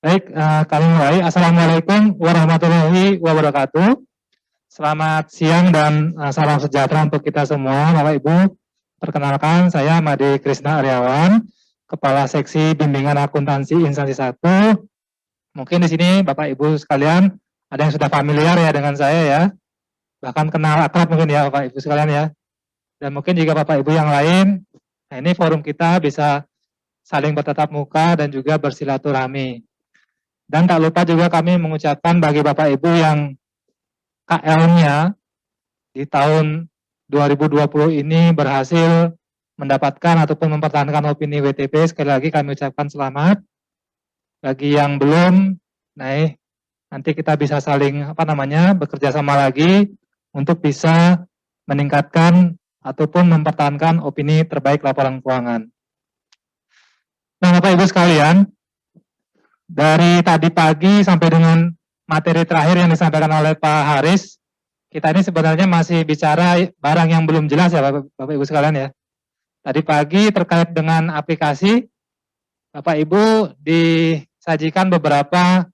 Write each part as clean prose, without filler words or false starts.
Baik, kami mulai. Assalamualaikum warahmatullahi wabarakatuh. Selamat siang dan salam sejahtera untuk kita semua, Bapak Ibu. Perkenalkan, saya Made Krisna Aryawan, Kepala Seksi Bimbingan Akuntansi Instansi 1. Mungkin di sini Bapak Ibu sekalian ada yang sudah familiar ya dengan saya ya, bahkan kenal akrab mungkin ya Bapak Ibu sekalian ya. Dan mungkin juga Bapak Ibu yang lain, nah ini forum kita bisa saling bertatap muka dan juga bersilaturahmi. Dan tak lupa juga kami mengucapkan bagi Bapak Ibu yang KL-nya di tahun 2020 ini berhasil mendapatkan ataupun mempertahankan opini WTP, sekali lagi kami ucapkan selamat. Bagi yang belum, nanti kita bisa saling bekerja sama lagi untuk bisa meningkatkan ataupun mempertahankan opini terbaik laporan keuangan. Nah, Bapak Ibu sekalian, dari tadi pagi sampai dengan materi terakhir yang disampaikan oleh Pak Haris, kita ini sebenarnya masih bicara barang yang belum jelas ya Bapak Ibu sekalian ya. Tadi pagi terkait dengan aplikasi, Bapak Ibu disajikan beberapa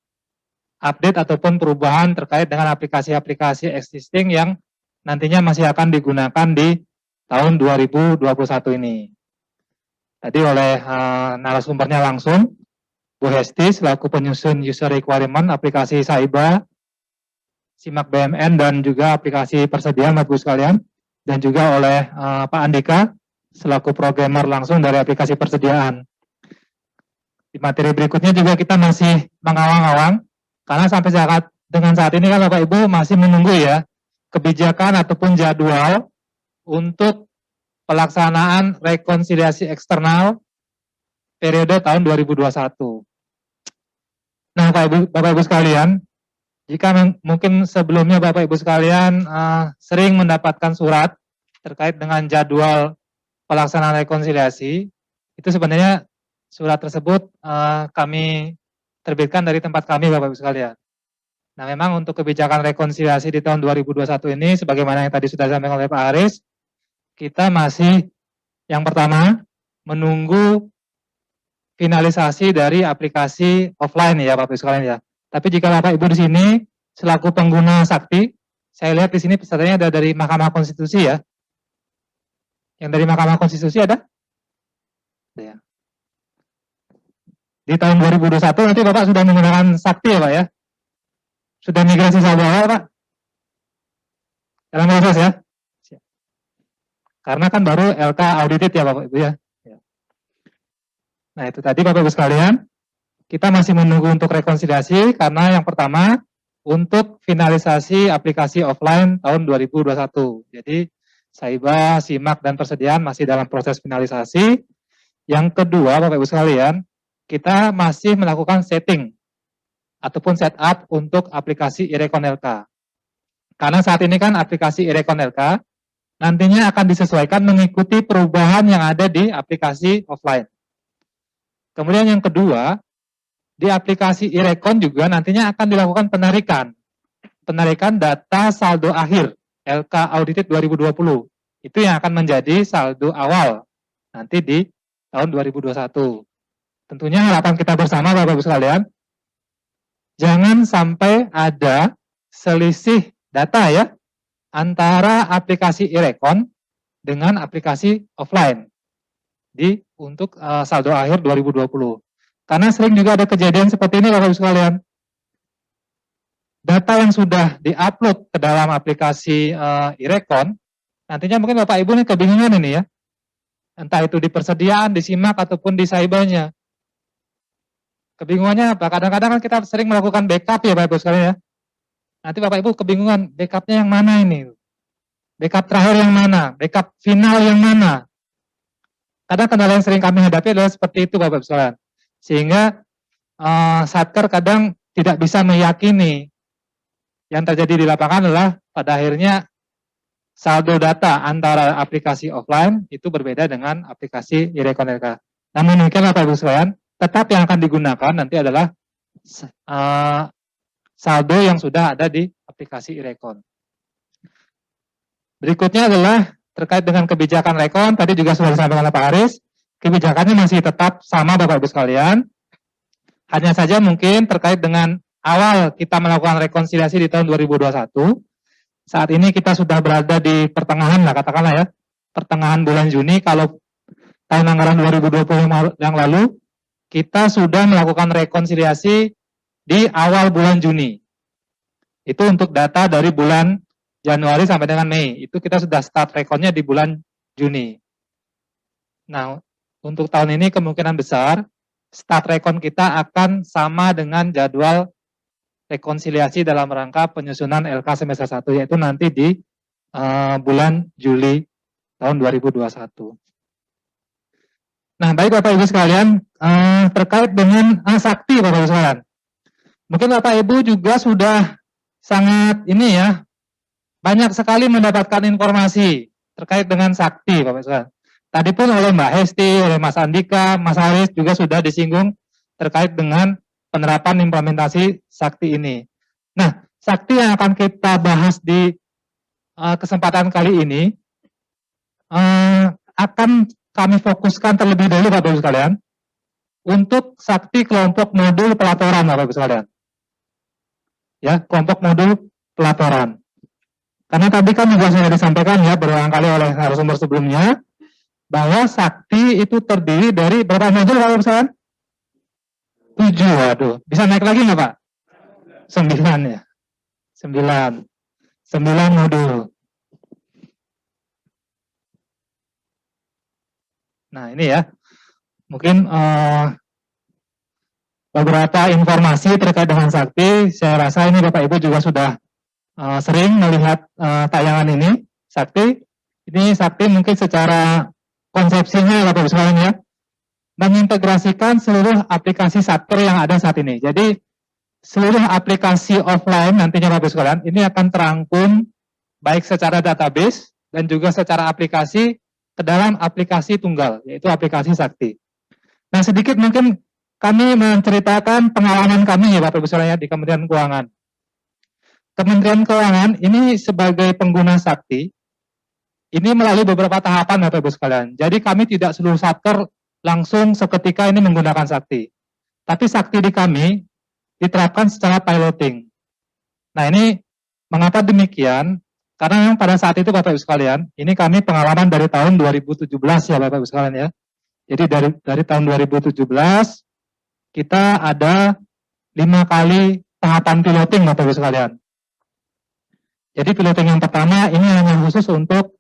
update ataupun perubahan terkait dengan aplikasi-aplikasi existing yang nantinya masih akan digunakan di tahun 2021 ini. Tadi oleh narasumbernya langsung, Bu Hesti selaku penyusun user requirement aplikasi Saiba, Simak BMN dan juga aplikasi persediaan Bapak Ibu sekalian, dan juga oleh Pak Andika selaku programmer langsung dari aplikasi persediaan. Di materi berikutnya juga kita masih mengawang-awang, karena sampai dengan saat ini kan Bapak Ibu masih menunggu ya kebijakan ataupun jadwal untuk pelaksanaan rekonsiliasi eksternal periode tahun 2021. Nah, Bapak Ibu sekalian, jika mungkin sebelumnya Bapak Ibu sekalian sering mendapatkan surat terkait dengan jadwal pelaksanaan rekonsiliasi, itu sebenarnya surat tersebut kami terbitkan dari tempat kami Bapak Ibu sekalian. Nah, memang untuk kebijakan rekonsiliasi di tahun 2021 ini, sebagaimana yang tadi sudah disampaikan oleh Pak Haris, kita masih yang pertama menunggu finalisasi dari aplikasi offline ya Bapak Ibu sekalian ya. Tapi jika Bapak Ibu di sini selaku pengguna Sakti, saya lihat di sini pesertanya ada dari Mahkamah Konstitusi ya. Yang dari Mahkamah Konstitusi ada? Ya. Di tahun 2021 nanti Bapak sudah menggunakan Sakti ya Pak ya? Sudah migrasi saldo awal Pak? Dalam proses ya? Karena kan baru LK audited ya Bapak Ibu ya. Nah itu tadi Bapak Ibu sekalian, kita masih menunggu untuk rekonsiliasi karena yang pertama untuk finalisasi aplikasi offline tahun 2021. Jadi Saiba, Simak, dan persediaan masih dalam proses finalisasi. Yang kedua Bapak Ibu sekalian, kita masih melakukan setting ataupun setup untuk aplikasi Irekon LK. Karena saat ini kan aplikasi Irekon LK nantinya akan disesuaikan mengikuti perubahan yang ada di aplikasi offline. Kemudian yang kedua, di aplikasi Irekon juga nantinya akan dilakukan penarikan data saldo akhir LK Audited 2020. Itu yang akan menjadi saldo awal nanti di tahun 2021. Tentunya harapan kita bersama Bapak Ibu sekalian, jangan sampai ada selisih data ya antara aplikasi Irekon dengan aplikasi offline untuk saldo akhir 2020. Karena sering juga ada kejadian seperti ini Bapak Ibu sekalian. Data yang sudah diupload ke dalam aplikasi Irekon, nantinya mungkin Bapak Ibu nih kebingungan ini ya. Entah itu di persediaan, di Simak, ataupun di Saibanya. Kebingungannya apa? Kadang-kadang kan kita sering melakukan backup ya Bapak Ibu sekalian ya. Nanti Bapak Ibu kebingungan, backupnya yang mana ini? Backup terakhir yang mana? Backup final yang mana? Kadang kendala yang sering kami hadapi adalah seperti itu Bapak Ibu sekalian. Sehingga Satker kadang tidak bisa meyakini yang terjadi di lapangan adalah pada akhirnya saldo data antara aplikasi offline itu berbeda dengan aplikasi Irekon LK. Namun demikian Bapak Ibu sekalian, tetap yang akan digunakan nanti adalah saldo yang sudah ada di aplikasi Irekon. Berikutnya adalah terkait dengan kebijakan rekon, tadi juga sudah disampaikan oleh Pak Haris, kebijakannya masih tetap sama Bapak Ibu sekalian. Hanya saja mungkin terkait dengan awal kita melakukan rekonsiliasi di tahun 2021, saat ini kita sudah berada di pertengahan lah, katakanlah ya, pertengahan bulan Juni. Kalau tahun anggaran 2020 yang lalu, kita sudah melakukan rekonsiliasi di awal bulan Juni. Itu untuk data dari bulan Januari sampai dengan Mei. Itu kita sudah start rekonnya di bulan Juni. Nah, untuk tahun ini kemungkinan besar start rekon kita akan sama dengan jadwal rekonsiliasi dalam rangka penyusunan LK semester 1, yaitu nanti di bulan Juli tahun 2021. Nah, baik Bapak Ibu sekalian, terkait dengan sakti Bapak Ibu sekalian. Mungkin Bapak Ibu juga sudah sangat ini ya, banyak sekali mendapatkan informasi terkait dengan sakti Bapak Ibu sekalian. Tadi pun oleh Mbak Hesti, oleh Mas Andika, Mas Haris juga sudah disinggung terkait dengan penerapan implementasi sakti ini. Nah, sakti yang akan kita bahas di kesempatan kali ini akan kami fokuskan terlebih dahulu Bapak Ibu sekalian untuk sakti kelompok modul pelaporan Bapak Ibu sekalian. Ya, kelompok modul pelaporan. Karena tadi kan juga sudah disampaikan ya berulang kali oleh narasumber sebelumnya, bahwa sakti itu terdiri dari berapa modul Bapak Ibu sekalian? 7, waduh. Bisa naik lagi nggak Pak? 9 ya. 9 modul. Nah ini ya, mungkin beberapa informasi terkait dengan sakti. Saya rasa ini Bapak Ibu juga sudah sering melihat tayangan ini. Sakti, ini sakti mungkin secara konsepsinya Bapak Ibu sekalian ya, mengintegrasikan seluruh aplikasi Satker yang ada saat ini. Jadi seluruh aplikasi offline nantinya Bapak Ibu sekalian ini akan terangkum baik secara database dan juga secara aplikasi ke dalam aplikasi tunggal, yaitu aplikasi Sakti. Nah, sedikit mungkin kami menceritakan pengalaman kami ya Bapak Ibu sekalian ya, di Kementerian Keuangan. Kementerian Keuangan ini sebagai pengguna Sakti, ini melalui beberapa tahapan Bapak Ibu sekalian. Jadi kami tidak seluruh Satker langsung seketika ini menggunakan Sakti. Tapi Sakti di kami diterapkan secara piloting. Nah ini mengapa demikian? Karena pada saat itu Bapak Ibu sekalian, ini kami pengalaman dari tahun 2017 ya Bapak Ibu sekalian ya. Jadi dari tahun 2017 kita ada 5 kali tahapan piloting Bapak Ibu sekalian. Jadi piloting yang pertama ini hanya khusus untuk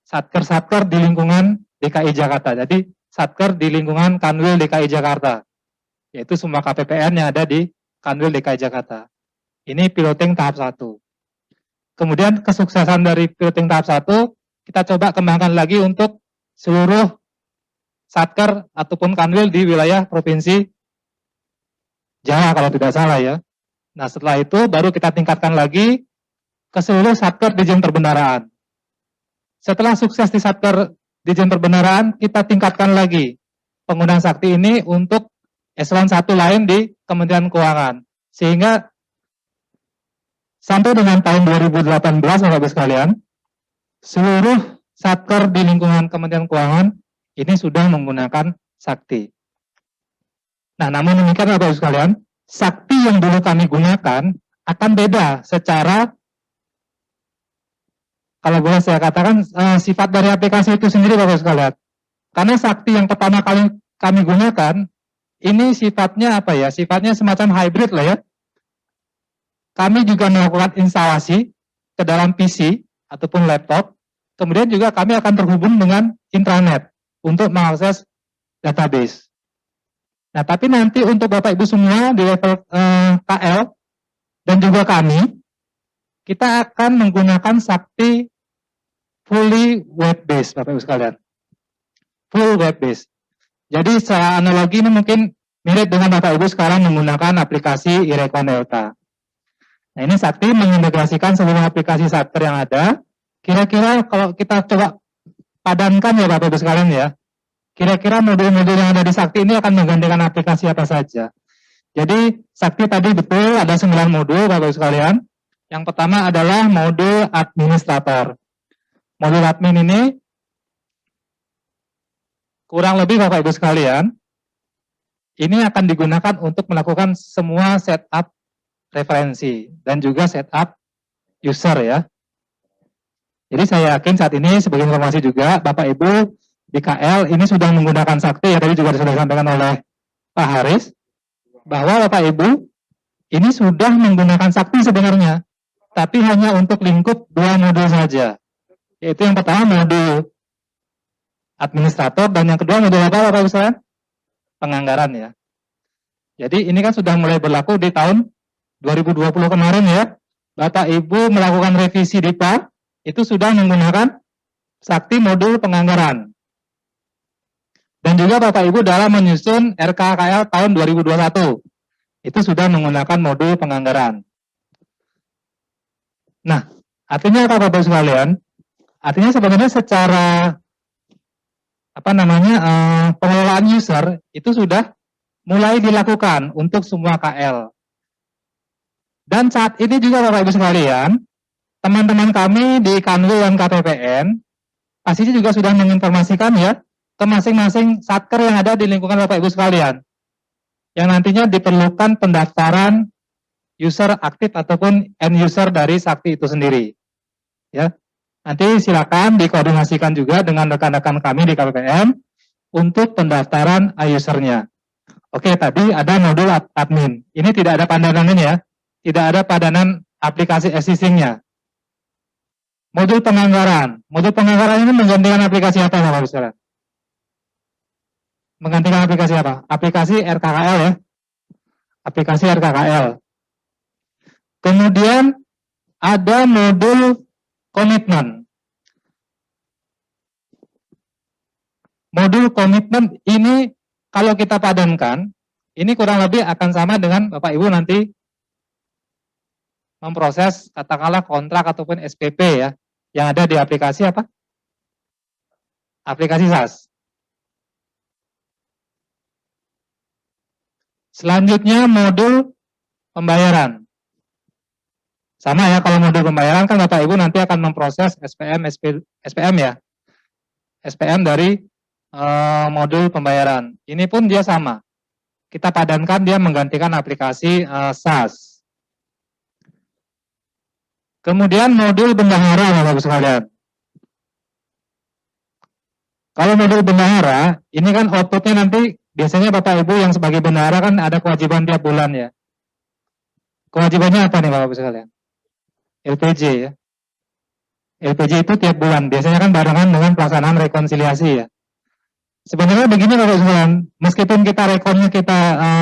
Satker-Satker di lingkungan DKI Jakarta. Jadi Satker di lingkungan Kanwil DKI Jakarta, yaitu semua KPPN yang ada di Kanwil DKI Jakarta. Ini piloting tahap 1. Kemudian kesuksesan dari piloting tahap 1, kita coba kembangkan lagi untuk seluruh Satker ataupun Kanwil di wilayah Provinsi Jawa kalau tidak salah ya. Nah setelah itu baru kita tingkatkan lagi ke seluruh Satker Dijen Perbendaharaan. Setelah sukses di Satker Dijen Perbendaharaan, kita tingkatkan lagi penggunaan Sakti ini untuk eselon 1 lain di Kementerian Keuangan. Sehingga sampai dengan tahun 2018, Bapak Ibu sekalian, seluruh Satker di lingkungan Kementerian Keuangan ini sudah menggunakan Sakti. Nah, namun demikian Bapak Ibu sekalian, Sakti yang dulu kami gunakan akan beda secara, kalau boleh saya katakan, sifat dari aplikasi itu sendiri Bapak Ibu sekalian. Karena Sakti yang pertama kali kami gunakan, ini sifatnya apa ya? Sifatnya semacam hybrid lah ya. Kami juga melakukan instalasi ke dalam PC ataupun laptop. Kemudian juga kami akan terhubung dengan intranet untuk mengakses database. Nah, tapi nanti untuk Bapak Ibu semua di level KL dan juga kami, kita akan menggunakan Sakti fully web-based, Bapak Ibu sekalian. Full web-based. Jadi secara analogi ini mungkin mirip dengan Bapak Ibu sekarang menggunakan aplikasi iRecon Delta. Nah ini Sakti mengintegrasikan seluruh aplikasi Satker yang ada. Kira-kira kalau kita coba padankan ya Bapak Ibu sekalian ya, kira-kira modul-modul yang ada di Sakti ini akan menggantikan aplikasi apa saja. Jadi Sakti tadi betul ada 9 modul Bapak Ibu sekalian. Yang pertama adalah modul administrator. Modul admin ini kurang lebih Bapak Ibu sekalian, ini akan digunakan untuk melakukan semua setup referensi dan juga setup user ya. Jadi saya yakin saat ini sebagai informasi juga Bapak Ibu di KL ini sudah menggunakan Sakti ya, tadi juga sudah disampaikan oleh Pak Haris bahwa Bapak Ibu ini sudah menggunakan Sakti sebenarnya, tapi hanya untuk lingkup 2 modul saja. Yaitu yang pertama modul administrator dan yang kedua modul apa Bapak Ibu sekalian? Penganggaran ya. Jadi ini kan sudah mulai berlaku di tahun 2020 kemarin ya. Bapak Ibu melakukan revisi DIPA itu sudah menggunakan Sakti modul penganggaran. Dan juga Bapak Ibu dalam menyusun RKKL tahun 2021 itu sudah menggunakan modul penganggaran. Nah, artinya apa Bapak Ibu sekalian? Artinya sebenarnya secara pengelolaan user itu sudah mulai dilakukan untuk semua KL. Dan saat ini juga Bapak Ibu sekalian, teman-teman kami di Kanwil dan KPPN pastinya juga sudah menginformasikan ya ke masing-masing satker yang ada di lingkungan Bapak Ibu sekalian. Yang nantinya diperlukan pendaftaran user aktif ataupun end user dari Sakti itu sendiri. Ya. Nanti silakan dikoordinasikan juga dengan rekan-rekan kami di KPPN untuk pendaftaran usernya. Oke, tadi ada modul admin. Ini tidak ada padanan ini ya. Tidak ada padanan aplikasi existing-nya. Modul penganggaran. Modul penganggaran ini menggantikan aplikasi apa Bapak Ibu sekalian? Menggantikan aplikasi apa? Aplikasi RKKL ya. Aplikasi RKKL. Kemudian ada modul komitmen. Modul komitmen ini kalau kita padankan, ini kurang lebih akan sama dengan Bapak Ibu nanti memproses katakanlah kontrak ataupun SPP ya, yang ada di aplikasi apa? Aplikasi SaaS. Selanjutnya modul pembayaran. Sama ya, kalau modul pembayaran kan Bapak Ibu nanti akan memproses SPM ya. SPM dari modul pembayaran. Ini pun dia sama. Kita padankan dia menggantikan aplikasi SaaS. Kemudian modul bendahara Bapak Ibu sekalian. Kalau modul bendahara, ini kan outputnya nanti biasanya Bapak Ibu yang sebagai bendahara kan ada kewajiban tiap bulan ya. Kewajibannya apa nih Bapak Ibu sekalian? LPJ ya. LPJ itu tiap bulan, biasanya kan barengan dengan pelaksanaan rekonsiliasi ya. Sebenarnya begini Bapak Ibu sekalian, meskipun kita rekonnya kita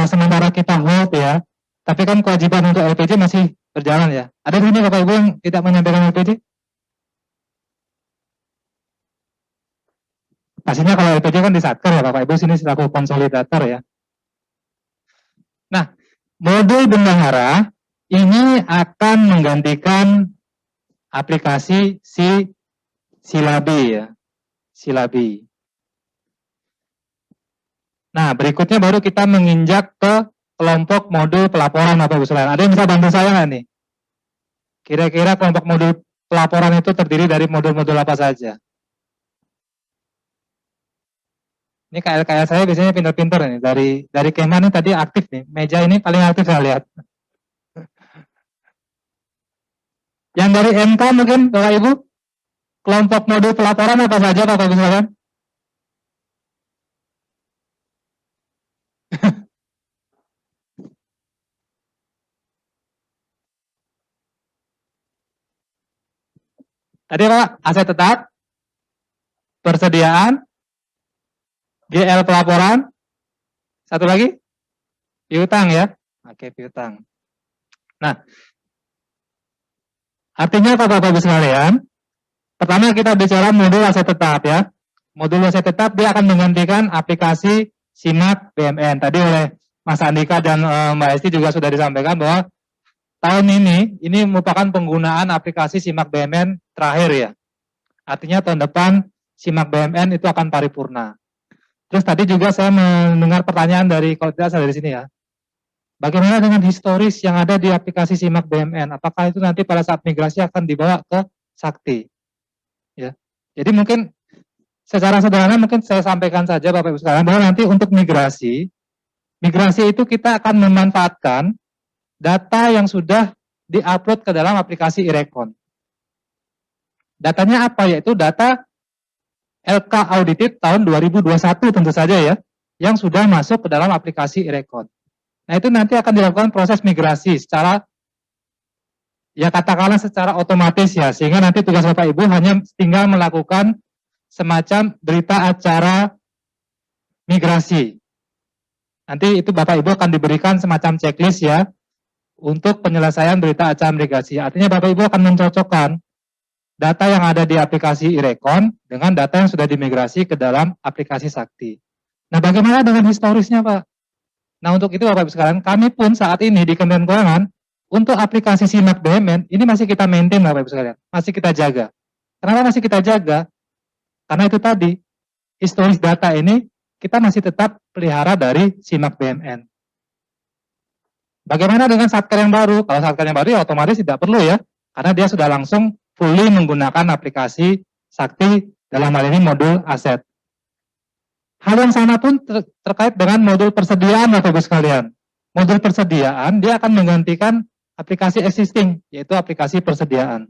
sementara kita hold ya, tapi kan kewajiban untuk LPJ masih berjalan ya. Ada di sini Bapak Ibu yang tidak menyampaikan LPJ? Pastinya kalau LPJ kan di Satker ya Bapak Ibu, sini selaku konsolidator ya. Nah, modul bendahara ini akan menggantikan aplikasi Silabi ya. Silabi. Nah, berikutnya baru kita menginjak ke kelompok modul pelaporan Bapak Ibu sekalian. Ada yang bisa bantu saya nggak nih? Kira-kira kelompok modul pelaporan itu terdiri dari modul-modul apa saja? Ini KL-KL saya biasanya pinter-pinter nih. Dari Kema nih tadi aktif nih. Meja ini paling aktif saya lihat. Yang dari MK mungkin Bapak Ibu? Kelompok modul pelaporan apa saja Bapak Ibu sekalian? Tadi Pak, aset tetap, persediaan, GL pelaporan, satu lagi, piutang ya. Oke, piutang. Nah, artinya apa Bapak Ibu sekalian? Pertama kita bicara modul aset tetap ya. Modul aset tetap dia akan menggantikan aplikasi SIMAK BMN. Tadi oleh Mas Andika dan Mbak Esti juga sudah disampaikan bahwa tahun ini merupakan penggunaan aplikasi SIMAK BMN terakhir ya. Artinya tahun depan SIMAK BMN itu akan paripurna. Terus tadi juga saya mendengar pertanyaan dari, kalau tidak salah dari sini ya. Bagaimana dengan historis yang ada di aplikasi SIMAK BMN? Apakah itu nanti pada saat migrasi akan dibawa ke Sakti? Ya. Jadi mungkin secara sederhana mungkin saya sampaikan saja Bapak Ibu sekalian bahwa nanti untuk migrasi Migrasi itu kita akan memanfaatkan data yang sudah diupload ke dalam aplikasi iRecon. Datanya apa? Yaitu data LK Audited tahun 2021 tentu saja ya, yang sudah masuk ke dalam aplikasi iRecon. Nah itu nanti akan dilakukan proses migrasi secara, ya katakanlah secara otomatis ya, sehingga nanti tugas Bapak Ibu hanya tinggal melakukan semacam berita acara migrasi. Nanti itu Bapak Ibu akan diberikan semacam checklist ya, untuk penyelesaian berita acara migrasi. Artinya Bapak Ibu akan mencocokkan data yang ada di aplikasi iRecon dengan data yang sudah dimigrasi ke dalam aplikasi Sakti. Nah bagaimana dengan historisnya Pak? Nah untuk itu Bapak Ibu sekalian, kami pun saat ini di Kementerian Keuangan, untuk aplikasi SIMAK BUMN, ini masih kita maintain Bapak Ibu sekalian, masih kita jaga. Kenapa masih kita jaga? Karena itu tadi, historis data ini kita masih tetap pelihara dari SIMAK BUMN. Bagaimana dengan Satker yang baru? Kalau Satker yang baru ya otomatis tidak perlu ya, karena dia sudah langsung fully menggunakan aplikasi Sakti dalam hal ini modul aset. Hal yang sama pun terkait dengan modul persediaan Bapak Ibu sekalian. Modul persediaan dia akan menggantikan aplikasi existing, yaitu aplikasi persediaan.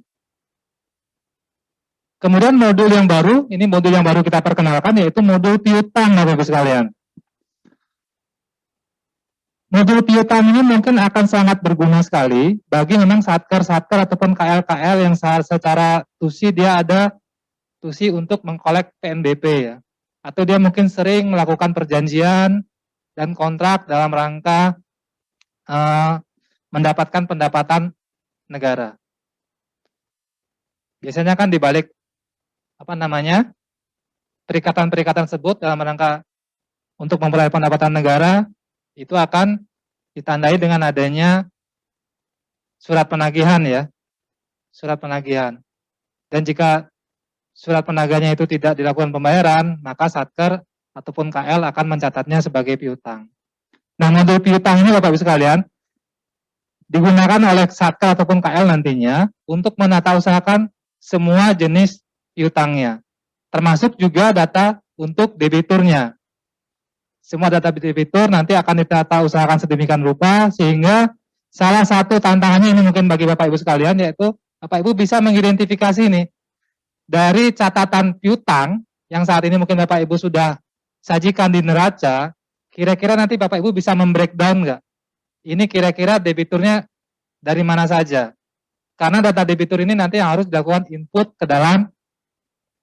Kemudian modul yang baru, ini modul yang baru kita perkenalkan, yaitu modul piutang Bapak Ibu sekalian. Modul piutang ini mungkin akan sangat berguna sekali bagi memang satker-satker ataupun KL-KL yang secara tusi dia ada tusi untuk mengkolek PNBP ya. Atau dia mungkin sering melakukan perjanjian dan kontrak dalam rangka mendapatkan pendapatan negara. Biasanya kan dibalik perikatan-perikatan tersebut dalam rangka untuk memperoleh pendapatan negara itu akan ditandai dengan adanya surat penagihan ya, surat penagihan. Dan jika surat penagihnya itu tidak dilakukan pembayaran, maka satker ataupun KL akan mencatatnya sebagai piutang. Nah, modul piutang ini Bapak Ibu sekalian digunakan oleh satker ataupun KL nantinya untuk menata usahakan semua jenis piutangnya, termasuk juga data untuk debiturnya. Semua data debitur nanti akan ditata usahakan sedemikian rupa sehingga salah satu tantangannya ini mungkin bagi Bapak Ibu sekalian yaitu Bapak Ibu bisa mengidentifikasi nih dari catatan piutang yang saat ini mungkin Bapak Ibu sudah sajikan di neraca, kira-kira nanti Bapak Ibu bisa membreakdown nggak? Ini kira-kira debiturnya dari mana saja? Karena data debitur ini nanti yang harus dilakukan input ke dalam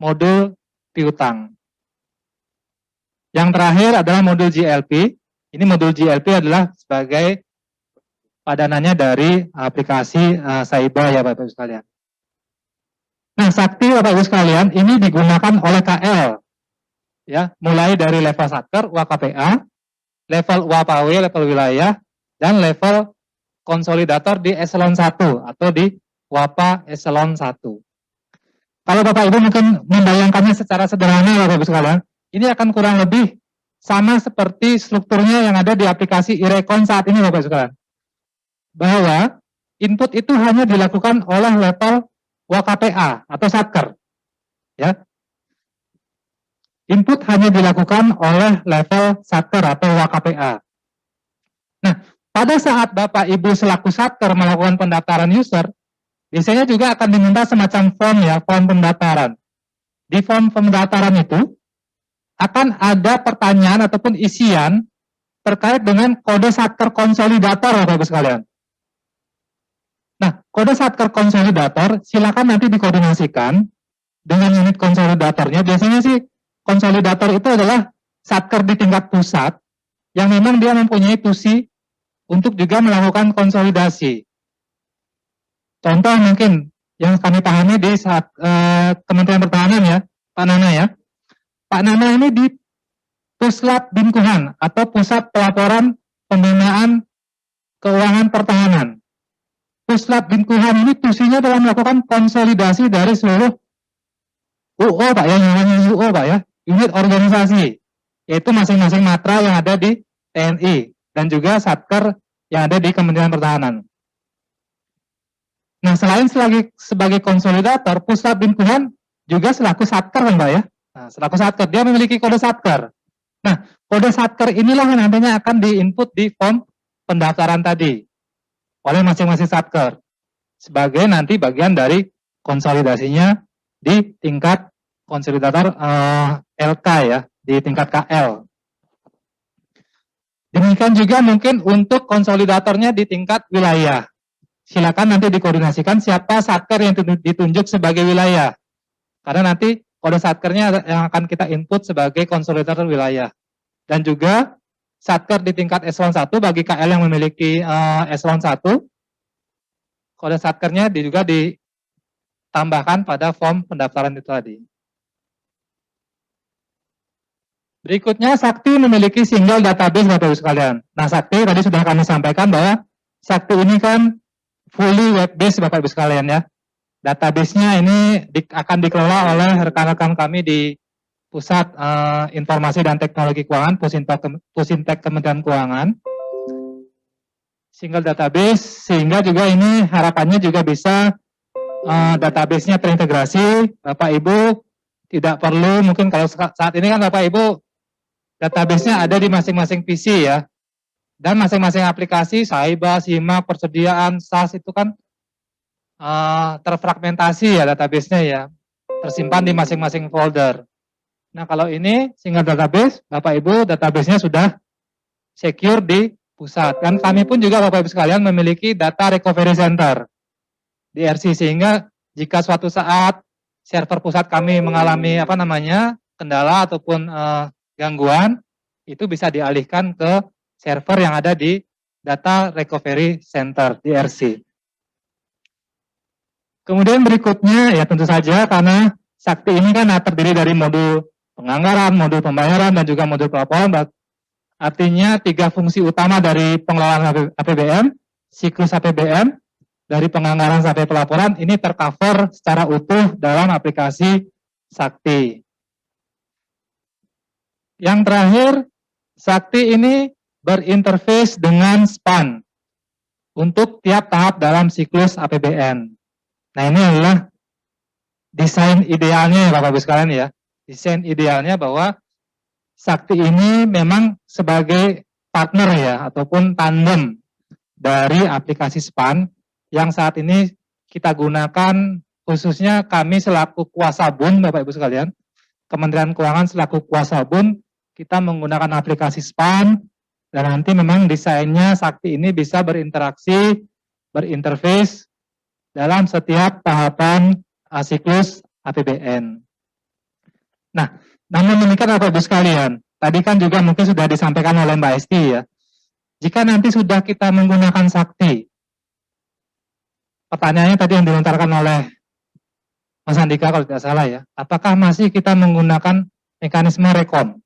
modul piutang. Yang terakhir adalah modul GLP. Ini modul GLP adalah sebagai padanannya dari aplikasi Saiba ya Bapak Ibu sekalian. Nah, Sakti Bapak Ibu sekalian ini digunakan oleh KL. Ya, mulai dari level Satker, UAKPA, level UAPAW, level wilayah, dan level konsolidator di eselon 1 atau di WAPA eselon 1. Kalau Bapak Ibu mungkin membayangkannya secara sederhana Bapak Ibu sekalian, ini akan kurang lebih sama seperti strukturnya yang ada di aplikasi iRecon saat ini Bapak Ibu sekalian. Bahwa input itu hanya dilakukan oleh level WAKPA atau Satker. Ya. Input hanya dilakukan oleh level Satker atau WAKPA. Nah, pada saat Bapak Ibu selaku Satker melakukan pendaftaran user, biasanya juga akan diminta semacam form ya, form pendaftaran. Di form pendaftaran itu akan ada pertanyaan ataupun isian terkait dengan kode Satker konsolidator Bapak Ibu sekalian. Nah, kode Satker konsolidator silakan nanti dikoordinasikan dengan unit konsolidatornya. Biasanya sih konsolidator itu adalah Satker di tingkat pusat yang memang dia mempunyai tusi untuk juga melakukan konsolidasi. Contoh mungkin yang kami pahami di Kementerian Pertahanan ya, Pak Nana ya. Pak Nana ini di Puslap Binkuhan atau Pusat Pelaporan Pembinaan Keuangan Pertahanan. Puslap Binkuhan ini tusinya dalam melakukan konsolidasi dari seluruh UO Pak ya, yang namanya UO Pak ya, unit organisasi, yaitu masing-masing matra yang ada di TNI dan juga Satker yang ada di Kementerian Pertahanan. Nah, selain sebagai konsolidator, Puslap Binkuhan juga selaku Satker kan Pak ya. Nah, selaku Satker, dia memiliki kode Satker. Nah, Kode satker inilah yang nantinya akan diinput di form pendaftaran tadi oleh masing-masing satker sebagai nanti bagian dari konsolidasinya di tingkat konsolidator LK ya, di tingkat KL. Demikian juga mungkin untuk konsolidatornya di tingkat wilayah. Silakan nanti dikoordinasikan siapa satker yang ditunjuk sebagai wilayah. Karena nanti kode satkernya yang akan kita input sebagai konsolidator wilayah. Dan juga satker di tingkat eselon 1 bagi KL yang memiliki eselon 1, kode satkernya juga ditambahkan pada form pendaftaran itu tadi. Berikutnya, Sakti memiliki single database Bapak Ibu sekalian. Nah, Sakti tadi sudah kami sampaikan bahwa Sakti ini kan fully web-based Bapak Ibu sekalian ya. Database-nya ini akan dikelola oleh rekan-rekan kami di Pusat Informasi dan Teknologi Keuangan, Pusintek Kementerian Keuangan. Single database, sehingga juga ini harapannya juga bisa database-nya terintegrasi. Bapak Ibu tidak perlu, mungkin kalau saat ini kan Bapak Ibu database-nya ada di masing-masing PC ya. Dan masing-masing aplikasi, Saiba, Simak, Persediaan, SAS itu kan terfragmentasi ya database-nya ya. Tersimpan di masing-masing folder. Nah, kalau ini single database, Bapak Ibu database-nya sudah secure di pusat. Dan kami pun juga Bapak Ibu sekalian memiliki data recovery center di RC, sehingga jika suatu saat server pusat kami mengalami kendala ataupun gangguan, itu bisa dialihkan ke server yang ada di data recovery center di RC. Kemudian berikutnya ya tentu saja karena Sakti ini kan terdiri dari modul penganggaran, modul pembayaran, dan juga modul pelaporan. Artinya 3 fungsi utama dari pengelolaan APBN, siklus APBN, dari penganggaran sampai pelaporan, ini tercover secara utuh dalam aplikasi Sakti. Yang terakhir, Sakti ini berinterface dengan SPAN untuk tiap tahap dalam siklus APBN. Nah, ini adalah desain idealnya ya Bapak Ibu sekalian ya. Desain idealnya bahwa Sakti ini memang sebagai partner ya, ataupun tandem dari aplikasi SPAN yang saat ini kita gunakan, khususnya kami selaku kuasa BUN Bapak Ibu sekalian, Kementerian Keuangan selaku kuasa BUN, kita menggunakan aplikasi SPAN, dan nanti memang desainnya Sakti ini bisa berinteraksi, berinterface dalam setiap tahapan siklus APBN. Nah, namun demikian Bapak Ibu sekalian, tadi kan juga mungkin sudah disampaikan oleh Mbak Esti ya, jika nanti sudah kita menggunakan Sakti, pertanyaannya tadi yang dilontarkan oleh Mas Andika kalau tidak salah ya, apakah masih kita menggunakan mekanisme rekon?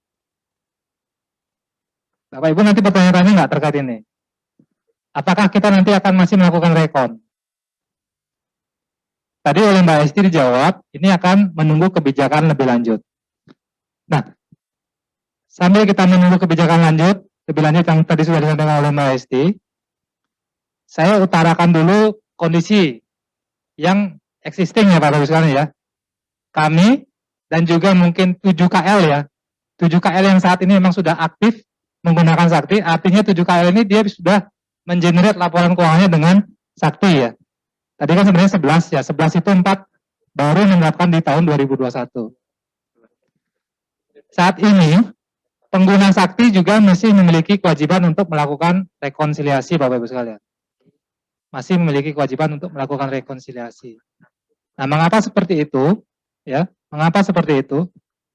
Bapak Ibu nanti pertanyaannya nggak terkait ini. Apakah kita nanti akan masih melakukan rekon? Tadi oleh Mbak Esti dijawab, ini akan menunggu kebijakan lebih lanjut. Nah, sambil kita menunggu kebijakan lebih lanjut yang tadi sudah disampaikan oleh Mbak Esti, saya utarakan dulu kondisi yang existing ya Bapak Ibu sekalian ya. Kami dan juga mungkin 7KL ya. 7KL yang saat ini memang sudah aktif menggunakan Sakti, artinya 7KL ini dia sudah mengenerate laporan keuangannya dengan Sakti ya. Tadi kan sebenarnya 11 ya, 11 itu 4 baru menerapkan di tahun 2021. Saat ini, pengguna Sakti juga masih memiliki kewajiban untuk melakukan rekonsiliasi Bapak Ibu sekalian. Masih memiliki kewajiban untuk melakukan rekonsiliasi. Nah, mengapa seperti itu? Ya, mengapa seperti itu?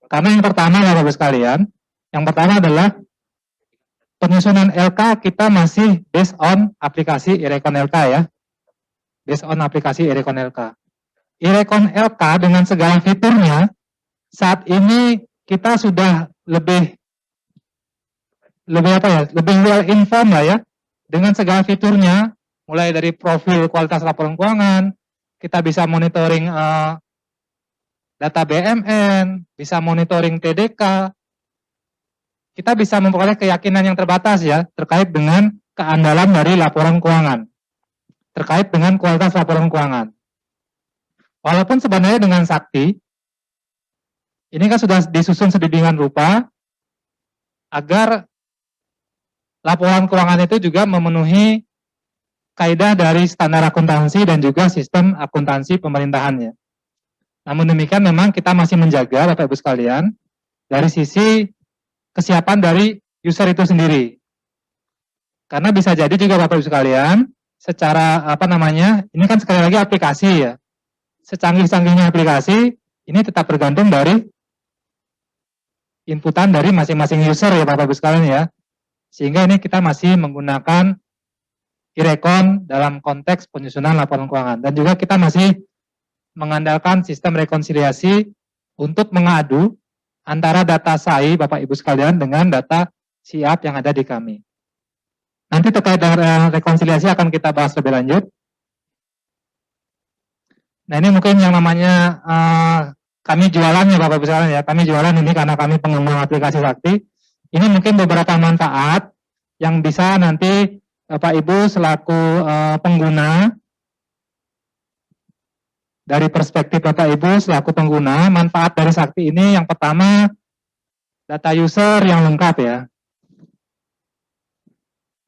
Karena yang pertama Bapak Ibu sekalian, yang pertama adalah penyusunan LK kita masih based on aplikasi iRekon LK ya. Based on aplikasi iRekon LK. iRekon LK dengan segala fiturnya, saat ini kita sudah lebih well informed lah ya, dengan segala fiturnya, mulai dari profil kualitas laporan keuangan, kita bisa monitoring data BMN, bisa monitoring TDK, kita bisa memperoleh keyakinan yang terbatas ya, terkait dengan keandalan dari laporan keuangan, terkait dengan kualitas laporan keuangan. Walaupun sebenarnya dengan Sakti, ini kan sudah disusun sedemikian rupa, agar laporan keuangan itu juga memenuhi kaidah dari standar akuntansi dan juga sistem akuntansi pemerintahannya. Namun demikian memang kita masih menjaga Bapak Ibu sekalian dari sisi kesiapan dari user itu sendiri. Karena bisa jadi juga Bapak Ibu sekalian secara ini kan sekali lagi aplikasi ya. Secanggih-canggihnya aplikasi ini tetap bergantung dari inputan dari masing-masing user ya Bapak Ibu sekalian ya. Sehingga ini kita masih menggunakan e-rekon dalam konteks penyusunan laporan keuangan. Dan juga kita masih mengandalkan sistem rekonsiliasi untuk mengadu antara data SAI Bapak Ibu sekalian dengan data SIAP yang ada di kami. Nanti terkait dengan rekonsiliasi akan kita bahas lebih lanjut. Nah ini mungkin yang namanya kami jualan ya Bapak Ibu sekalian ya. Kami jualan ini karena kami pengembang aplikasi Sakti. Ini mungkin beberapa manfaat yang bisa nanti Bapak Ibu selaku pengguna, dari perspektif Bapak Ibu selaku pengguna, manfaat dari Sakti ini yang pertama, data user yang lengkap ya.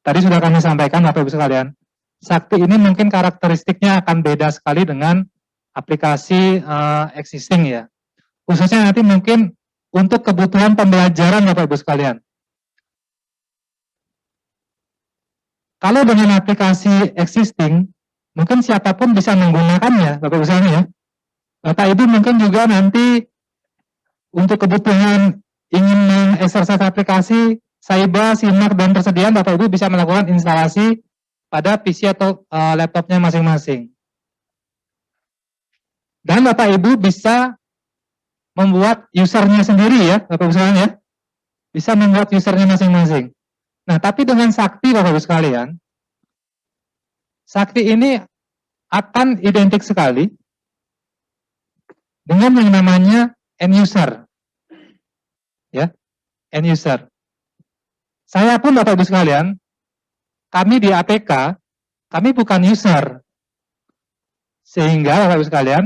Tadi sudah kami sampaikan Bapak Ibu sekalian, Sakti ini mungkin karakteristiknya akan beda sekali dengan aplikasi existing ya. Khususnya nanti mungkin untuk kebutuhan pembelajaran Bapak Ibu sekalian. Kalau dengan aplikasi existing, mungkin siapapun bisa menggunakannya, Bapak Ibu sekalian ya. Bapak Ibu mungkin juga nanti untuk kebutuhan ingin mengeksersis aplikasi, Saiba, Simak, dan persediaan, Bapak Ibu bisa melakukan instalasi pada PC atau laptopnya masing-masing. Dan Bapak Ibu bisa membuat usernya sendiri ya, Bapak Ibu sekalian ya. Bisa membuat usernya masing-masing. Nah, tapi dengan Sakti Bapak Ibu sekalian, Sakti ini akan identik sekali dengan yang namanya end user. Ya, end user. Saya pun Bapak Ibu sekalian, kami di APK, kami bukan user. Sehingga Bapak Ibu sekalian,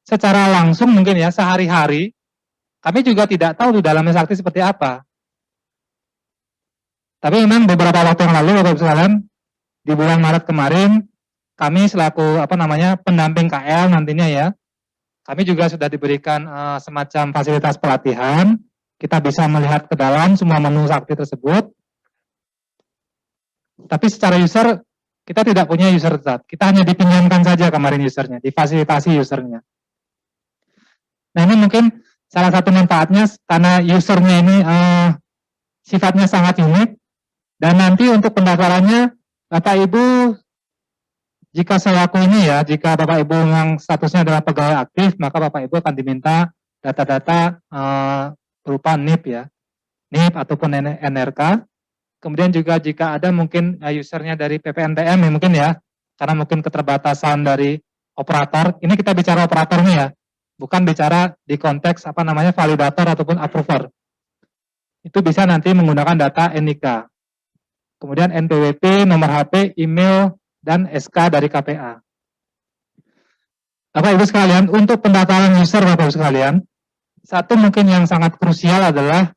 secara langsung mungkin ya sehari-hari, kami juga tidak tahu di dalamnya Sakti seperti apa. Tapi memang beberapa waktu yang lalu Bapak Ibu sekalian, di bulan Maret kemarin, kami selaku pendamping KL nantinya ya, kami juga sudah diberikan semacam fasilitas pelatihan, kita bisa melihat ke dalam semua menu Sakti tersebut. Tapi secara user, kita tidak punya user tetap, kita hanya dipinjamkan saja kemarin usernya, difasilitasi usernya. Nah ini mungkin salah satu manfaatnya, karena usernya ini sifatnya sangat unik, dan nanti untuk pendaftarannya, Bapak Ibu, jika selaku ini ya, jika Bapak Ibu yang statusnya adalah pegawai aktif, maka Bapak Ibu akan diminta data-data berupa NIP ya, NIP ataupun NRK. Kemudian juga jika ada mungkin usernya dari PPNTM ya mungkin ya, karena mungkin keterbatasan dari operator, ini kita bicara operatornya ya, bukan bicara di konteks validator ataupun approver. Itu bisa nanti menggunakan data NIK. Kemudian NPWP, nomor HP, email, dan SK dari KPA. Bapak Ibu sekalian, untuk pendaftaran user Bapak Ibu sekalian, satu mungkin yang sangat krusial adalah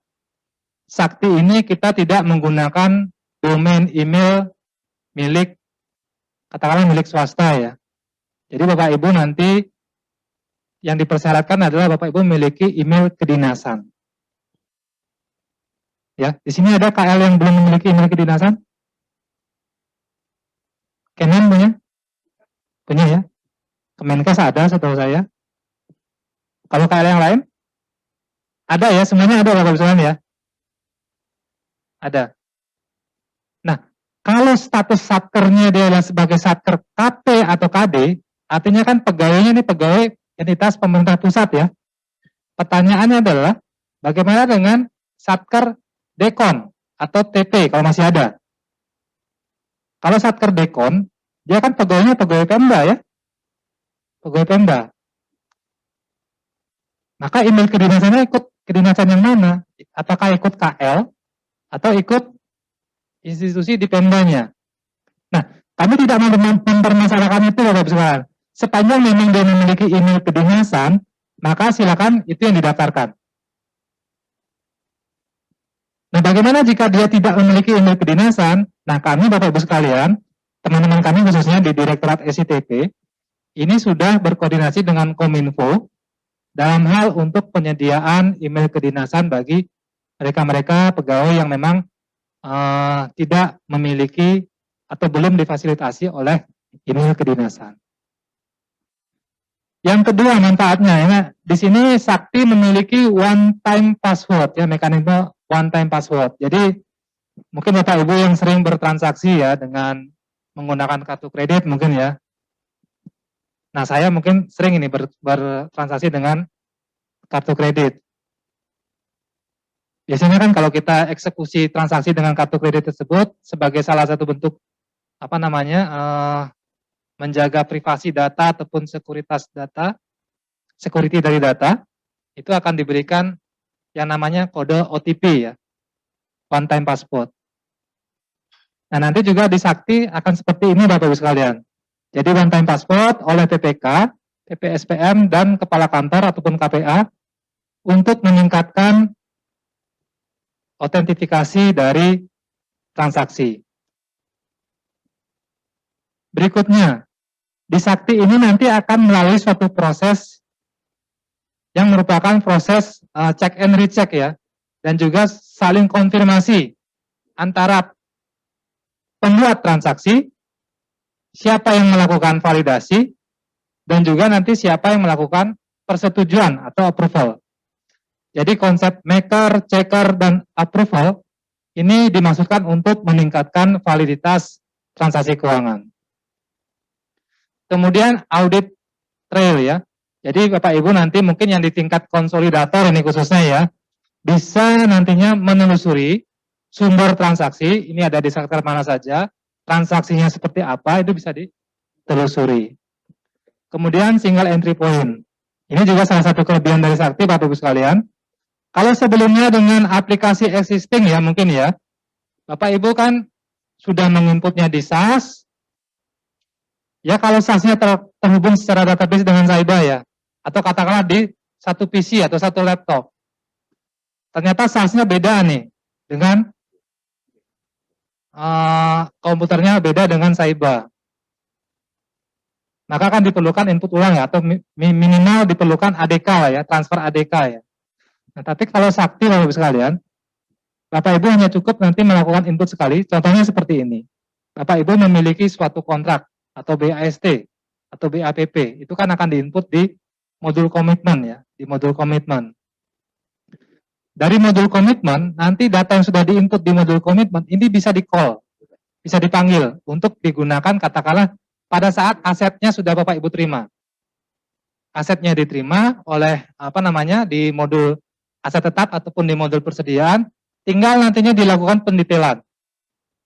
Sakti ini kita tidak menggunakan domain email milik, katakanlah milik swasta ya. Jadi Bapak Ibu nanti yang dipersyaratkan adalah Bapak Ibu memiliki email kedinasan. Ya, di sini ada KL yang belum memiliki email kedinasan? Kemen punya? Punya ya? Kemenkes ada setahu saya. Kalau KL yang lain? Ada ya, semuanya ada Bapak Ibu sekalian ya? Ada. Nah, kalau status satkernya dia adalah sebagai satker KP atau KD, artinya kan pegawainya ini pegawai entitas pemerintah pusat ya. Pertanyaannya adalah, bagaimana dengan satker Dekon atau TP kalau masih ada? Kalau satker Dekon, dia kan pegawainya pegawai Pemda ya. Pegawai Pemda. Maka email kedinasannya ikut kedinasan yang mana? Apakah ikut KL atau ikut institusi di Pemdanya? Nah, kami tidak mempermasalahkan itu Bapak Ibu sekalian. Sepanjang memang dia memiliki email kedinasan, maka silakan itu yang didaftarkan. Nah, bagaimana jika dia tidak memiliki email kedinasan? Nah, kami Bapak Ibu sekalian, teman-teman kami khususnya di Direktorat SITP, ini sudah berkoordinasi dengan Kominfo dalam hal untuk penyediaan email kedinasan bagi mereka-mereka pegawai yang memang tidak memiliki atau belum difasilitasi oleh email kedinasan. Yang kedua manfaatnya, ya, di sini Sakti memiliki one time password, ya, mekanisme one time password. Jadi mungkin Bapak Ibu yang sering bertransaksi ya dengan menggunakan kartu kredit mungkin ya. Nah, saya mungkin sering ini bertransaksi dengan kartu kredit. Biasanya kan kalau kita eksekusi transaksi dengan kartu kredit tersebut sebagai salah satu bentuk apa namanya menjaga privasi data ataupun sekuritas data, security dari data, itu akan diberikan yang namanya kode OTP ya, one time password. Nah, nanti juga di Sakti akan seperti ini Bapak Ibu sekalian. Jadi one time password oleh PPK, PPSPM dan kepala kantor ataupun KPA untuk meningkatkan autentifikasi dari transaksi. Berikutnya, di Sakti ini nanti akan melalui suatu proses yang merupakan proses check and recheck ya, dan juga saling konfirmasi antara pembuat transaksi, siapa yang melakukan validasi, dan juga nanti siapa yang melakukan persetujuan atau approval. Jadi konsep maker, checker, dan approval ini dimaksudkan untuk meningkatkan validitas transaksi keuangan. Kemudian audit trail ya. Jadi Bapak Ibu nanti mungkin yang di tingkat konsolidator ini khususnya ya, bisa nantinya menelusuri sumber transaksi, ini ada di sektor mana saja, transaksinya seperti apa, itu bisa ditelusuri. Kemudian single entry point. Ini juga salah satu kelebihan dari Sakti Bapak Ibu sekalian. Kalau sebelumnya dengan aplikasi existing ya mungkin ya, Bapak Ibu kan sudah menginputnya di SAS, ya kalau SAS-nya terhubung secara database dengan Saiba ya, atau katakanlah di satu PC atau satu laptop. Ternyata SAS-nya beda nih, dengan komputernya beda dengan Saiba. Maka akan diperlukan input ulang ya, atau minimal diperlukan ADK ya, transfer ADK ya. Nah, tapi kalau Sakti Bapak Ibu sekalian, Bapak Ibu hanya cukup nanti melakukan input sekali, contohnya seperti ini. Bapak Ibu memiliki suatu kontrak, atau BAST, atau BAPP, itu kan akan diinput di modul komitmen ya, di modul komitmen. Dari modul komitmen, nanti data yang sudah diinput di modul komitmen, ini bisa di-call, bisa dipanggil, untuk digunakan katakanlah pada saat asetnya sudah Bapak Ibu terima. Asetnya diterima oleh, di modul aset tetap ataupun di modul persediaan, tinggal nantinya dilakukan pendetailan.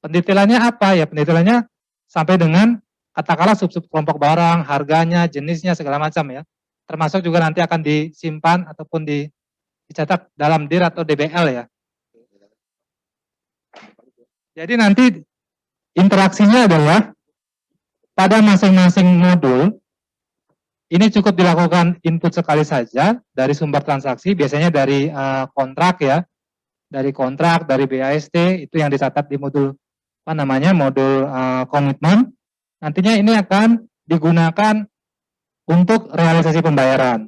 Pendetailannya apa ya? Pendetailannya sampai dengan katakanlah sub-sub kelompok barang, harganya, jenisnya, segala macam ya. Termasuk juga nanti akan disimpan ataupun dicatat dalam DIR atau DBL ya. Jadi nanti interaksinya adalah pada masing-masing modul, ini cukup dilakukan input sekali saja dari sumber transaksi, biasanya dari kontrak ya, dari kontrak, dari BAST, itu yang dicatat di modul modul komitmen. Nantinya ini akan digunakan untuk realisasi pembayaran,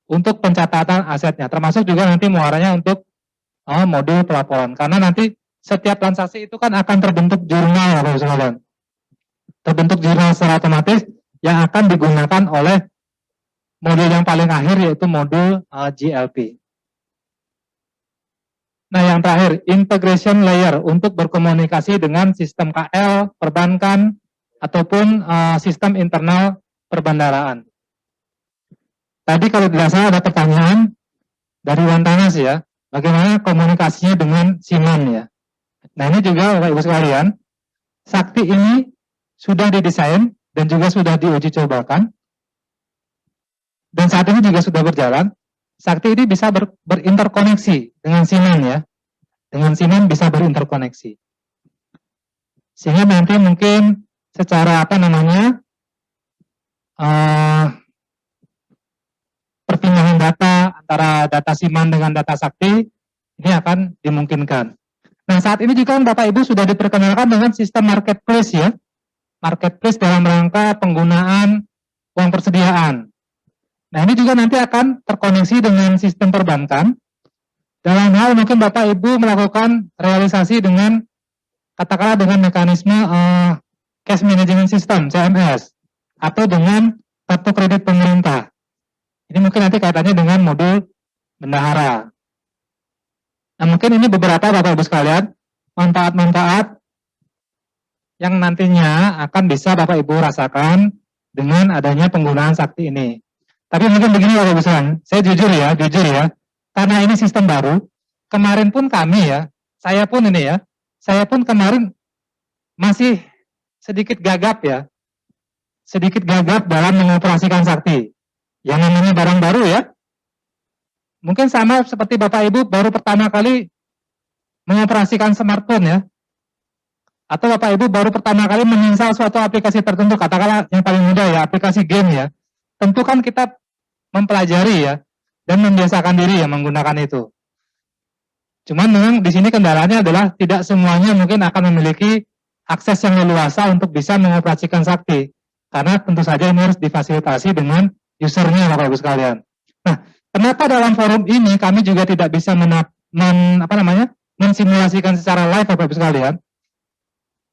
untuk pencatatan asetnya, termasuk juga nanti muaranya untuk modul pelaporan. Karena nanti setiap transaksi itu kan akan terbentuk jurnal, Bapak Ibu sekalian. Terbentuk jurnal secara otomatis yang akan digunakan oleh modul yang paling akhir, yaitu modul GLP. Nah, yang terakhir, integration layer untuk berkomunikasi dengan sistem KL, perbankan, ataupun sistem internal perbandaraan. Tadi kalau tidak salah ada pertanyaan dari Wantanas ya, bagaimana komunikasinya dengan Siman ya. Nah, ini juga Bapak Ibu sekalian, Sakti ini sudah didesain dan juga sudah diuji cobakan, dan saat ini juga sudah berjalan. Sakti ini bisa berinterkoneksi dengan Siman ya, dengan Siman bisa berinterkoneksi. Sehingga nanti mungkin secara perpindahan data antara data Siman dengan data Sakti Ini akan dimungkinkan. Nah, saat ini juga Bapak Ibu sudah diperkenalkan dengan sistem marketplace ya. Marketplace dalam rangka penggunaan uang persediaan. Nah, ini juga nanti akan terkoneksi dengan sistem perbankan. Dalam hal mungkin Bapak Ibu melakukan realisasi dengan katakanlah dengan mekanisme cash management system (CMS) atau dengan kartu kredit pemerintah. Ini mungkin nanti kaitannya dengan modul bendahara. Nah, mungkin ini beberapa Bapak Ibu sekalian manfaat-manfaat yang nantinya akan bisa Bapak Ibu rasakan dengan adanya penggunaan sakti ini. Tapi mungkin begini Bapak Ibu sekalian, saya jujur ya, karena ini sistem baru, kemarin pun kami ya, saya pun kemarin masih sedikit gagap dalam mengoperasikan sakti. Yang namanya barang baru ya, mungkin sama seperti Bapak Ibu baru pertama kali mengoperasikan smartphone ya, atau Bapak Ibu baru pertama kali menginstal suatu aplikasi tertentu, katakanlah yang paling mudah ya, aplikasi game ya. Tentu kan kita mempelajari ya, dan membiasakan diri ya menggunakan itu. Cuman memang di sini kendalanya adalah tidak semuanya mungkin akan memiliki akses yang leluasa untuk bisa mengoperasikan sakti. Karena tentu saja ini harus difasilitasi dengan usernya Bapak Ibu sekalian. Nah, kenapa dalam forum ini kami juga tidak bisa mensimulasikan secara live Bapak Ibu sekalian?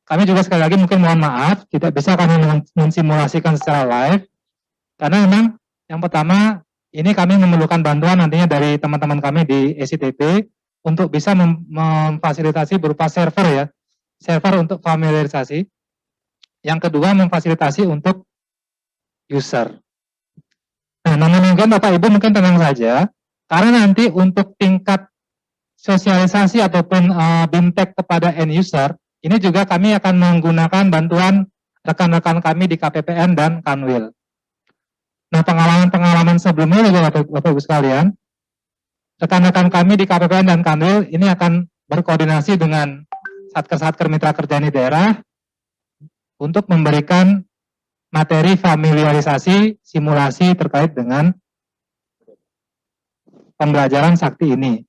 Kami juga sekali lagi mungkin mohon maaf, tidak bisa kami mensimulasikan secara live, karena memang yang pertama, ini kami memerlukan bantuan nantinya dari teman-teman kami di ECTP, untuk bisa memfasilitasi berupa server ya, server untuk familiarisasi. Yang kedua, memfasilitasi untuk user. Nah, namun mungkin Bapak Ibu mungkin tenang saja, karena nanti untuk tingkat sosialisasi ataupun BIMTEK kepada end user, ini juga kami akan menggunakan bantuan rekan-rekan kami di KPPN dan Kanwil. Nah, pengalaman-pengalaman sebelumnya juga Bapak Ibu sekalian, rekan-rekan kami di KPPN dan Kanwil ini akan berkoordinasi dengan Satker Mitra Kerja di daerah untuk memberikan materi familiarisasi simulasi terkait dengan pembelajaran sakti ini.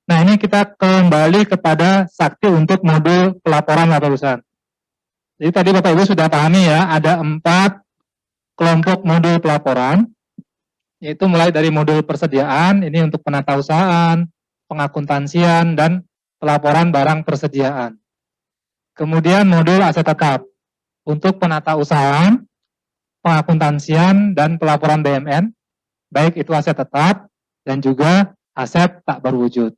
Nah, ini kita kembali kepada sakti untuk modul pelaporan Bapak Ibu. Jadi tadi Bapak Ibu sudah pahami ya, ada 4 kelompok modul pelaporan, yaitu mulai dari modul persediaan, ini untuk penatausahaan, pengakuntansian, dan pelaporan barang persediaan. Kemudian modul aset tetap, untuk penatausahaan, pengakuntansian, dan pelaporan BMN, baik itu aset tetap, dan juga aset tak berwujud.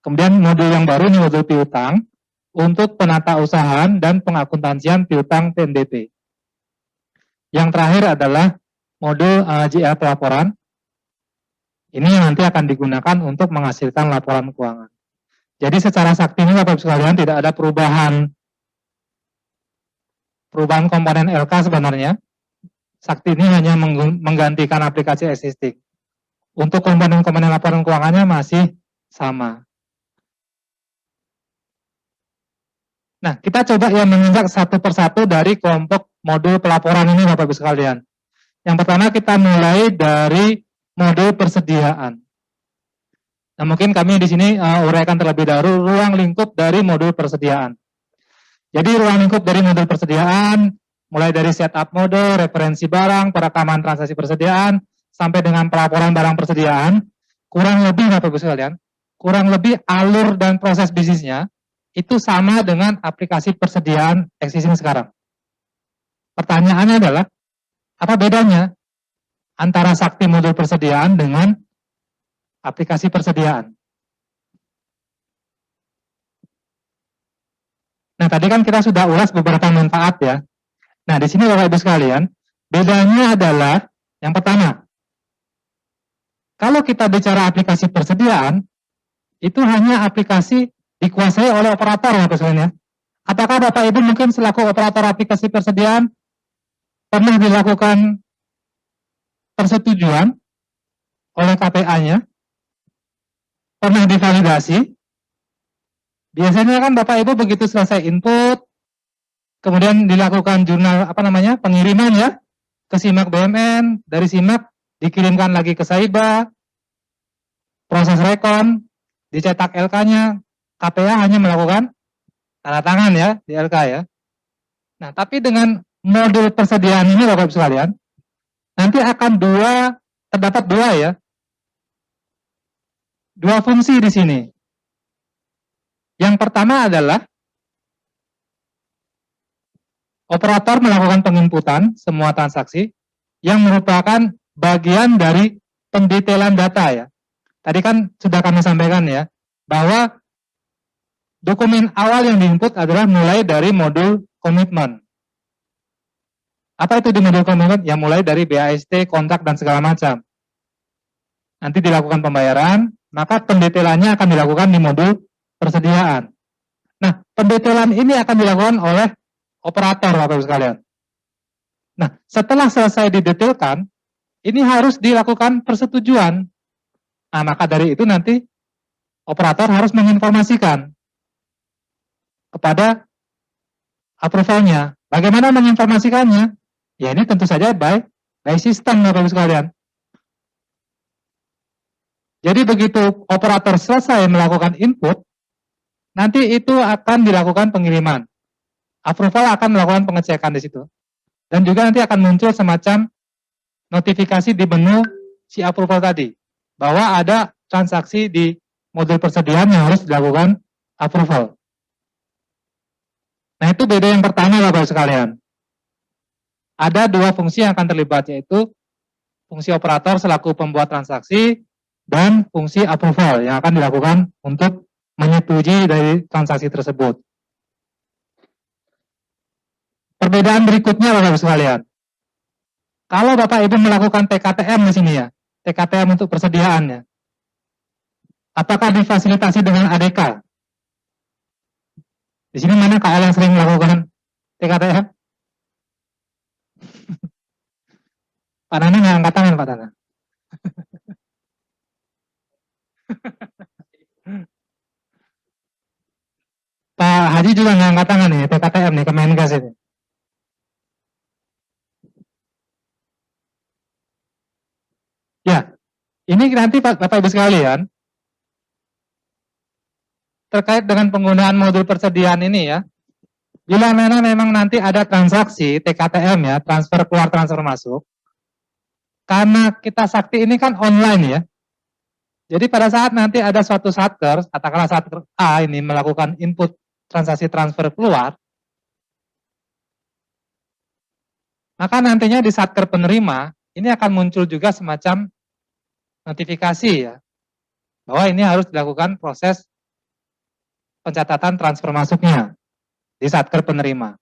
Kemudian modul yang baru ini modul piutang, untuk penatausahaan dan pengakuntansian piutang PNBP. Yang terakhir adalah modul JL pelaporan. Ini yang nanti akan digunakan untuk menghasilkan laporan keuangan. Jadi secara sakti ini Bapak Ibu sekalian tidak ada perubahan komponen LK sebenarnya. Sakti ini hanya menggantikan aplikasi existing. Untuk komponen-komponen laporan keuangannya masih sama. Nah, kita coba ya menginjak satu persatu dari kelompok modul pelaporan ini Bapak Ibu sekalian. Yang pertama kita mulai dari modul persediaan. Nah, mungkin kami di sini uraikan terlebih dahulu ruang lingkup dari modul persediaan. Jadi ruang lingkup dari modul persediaan mulai dari setup mode, referensi barang, perekaman transaksi persediaan, sampai dengan pelaporan barang persediaan, kurang lebih Bapak Ibu sekalian, kurang lebih alur dan proses bisnisnya itu sama dengan aplikasi persediaan existing sekarang. Pertanyaannya adalah, apa bedanya antara sakti modul persediaan dengan aplikasi persediaan? Nah, tadi kan kita sudah ulas beberapa manfaat ya. Nah, di sini Bapak Ibu sekalian, bedanya adalah yang pertama, kalau kita bicara aplikasi persediaan, itu hanya aplikasi dikuasai oleh operator Bapak sekalian ya. Apakah Bapak Ibu mungkin selaku operator aplikasi persediaan pernah dilakukan persetujuan oleh KPA-nya? Pernah divalidasi? Biasanya kan Bapak Ibu begitu selesai input, kemudian dilakukan jurnal pengiriman ya ke SIMAK BMN, dari SIMAK dikirimkan lagi ke Saiba, proses rekon, dicetak LK-nya, KPA hanya melakukan tanda tangan ya di LK ya. Nah, tapi dengan modul persediaan ini Bapak Ibu sekalian, nanti akan terdapat dua fungsi di sini. Yang pertama adalah operator melakukan penginputan semua transaksi yang merupakan bagian dari pendetailan data ya. Tadi kan sudah kami sampaikan ya, bahwa dokumen awal yang diinput adalah mulai dari modul komitmen. Apa itu di modul komitmen? Ya mulai dari BAST, kontrak, dan segala macam. Nanti dilakukan pembayaran, maka pendetailannya akan dilakukan di modul persediaan. Nah, pendetailan ini akan dilakukan oleh operator, Bapak Ibu sekalian. Nah, setelah selesai didetailkan, ini harus dilakukan persetujuan. Nah, maka dari itu nanti operator harus menginformasikan kepada approval-nya. Bagaimana menginformasikannya? Ya ini tentu saja by system, Bapak Ibu sekalian. Jadi begitu operator selesai melakukan input, nanti itu akan dilakukan pengiriman. Approval akan melakukan pengecekan di situ. Dan juga nanti akan muncul semacam notifikasi di menu si approval tadi, bahwa ada transaksi di modul persediaan yang harus dilakukan approval. Nah itu beda yang pertama Bapak sekalian. Ada dua fungsi yang akan terlibat, yaitu fungsi operator selaku pembuat transaksi dan fungsi approval yang akan dilakukan untuk menyetujui dari transaksi tersebut. Perbedaan berikutnya Bapak Ibu sekalian. Kalau Bapak Ibu melakukan TKTM di sini ya, TKTM untuk persediaannya, apakah difasilitasi dengan ADK? Di sini mana KL yang sering melakukan TKTM? Pak Nana nggak angkat tangan Pak Nana. Pak Haji juga nggak angkat tangan nih, TKTM nih, Kemenkes ini. Ya, ini nanti Bapak Ibu sekalian, terkait dengan penggunaan modul persediaan ini ya, bila mana memang nanti ada transaksi TKTM ya, transfer keluar transfer masuk, karena kita sakti ini kan online ya, jadi pada saat nanti ada suatu satker, katakanlah satker A ini melakukan input transaksi transfer keluar, maka nantinya di satker penerima, ini akan muncul juga semacam notifikasi ya, bahwa ini harus dilakukan proses pencatatan transfer masuknya di satker penerima.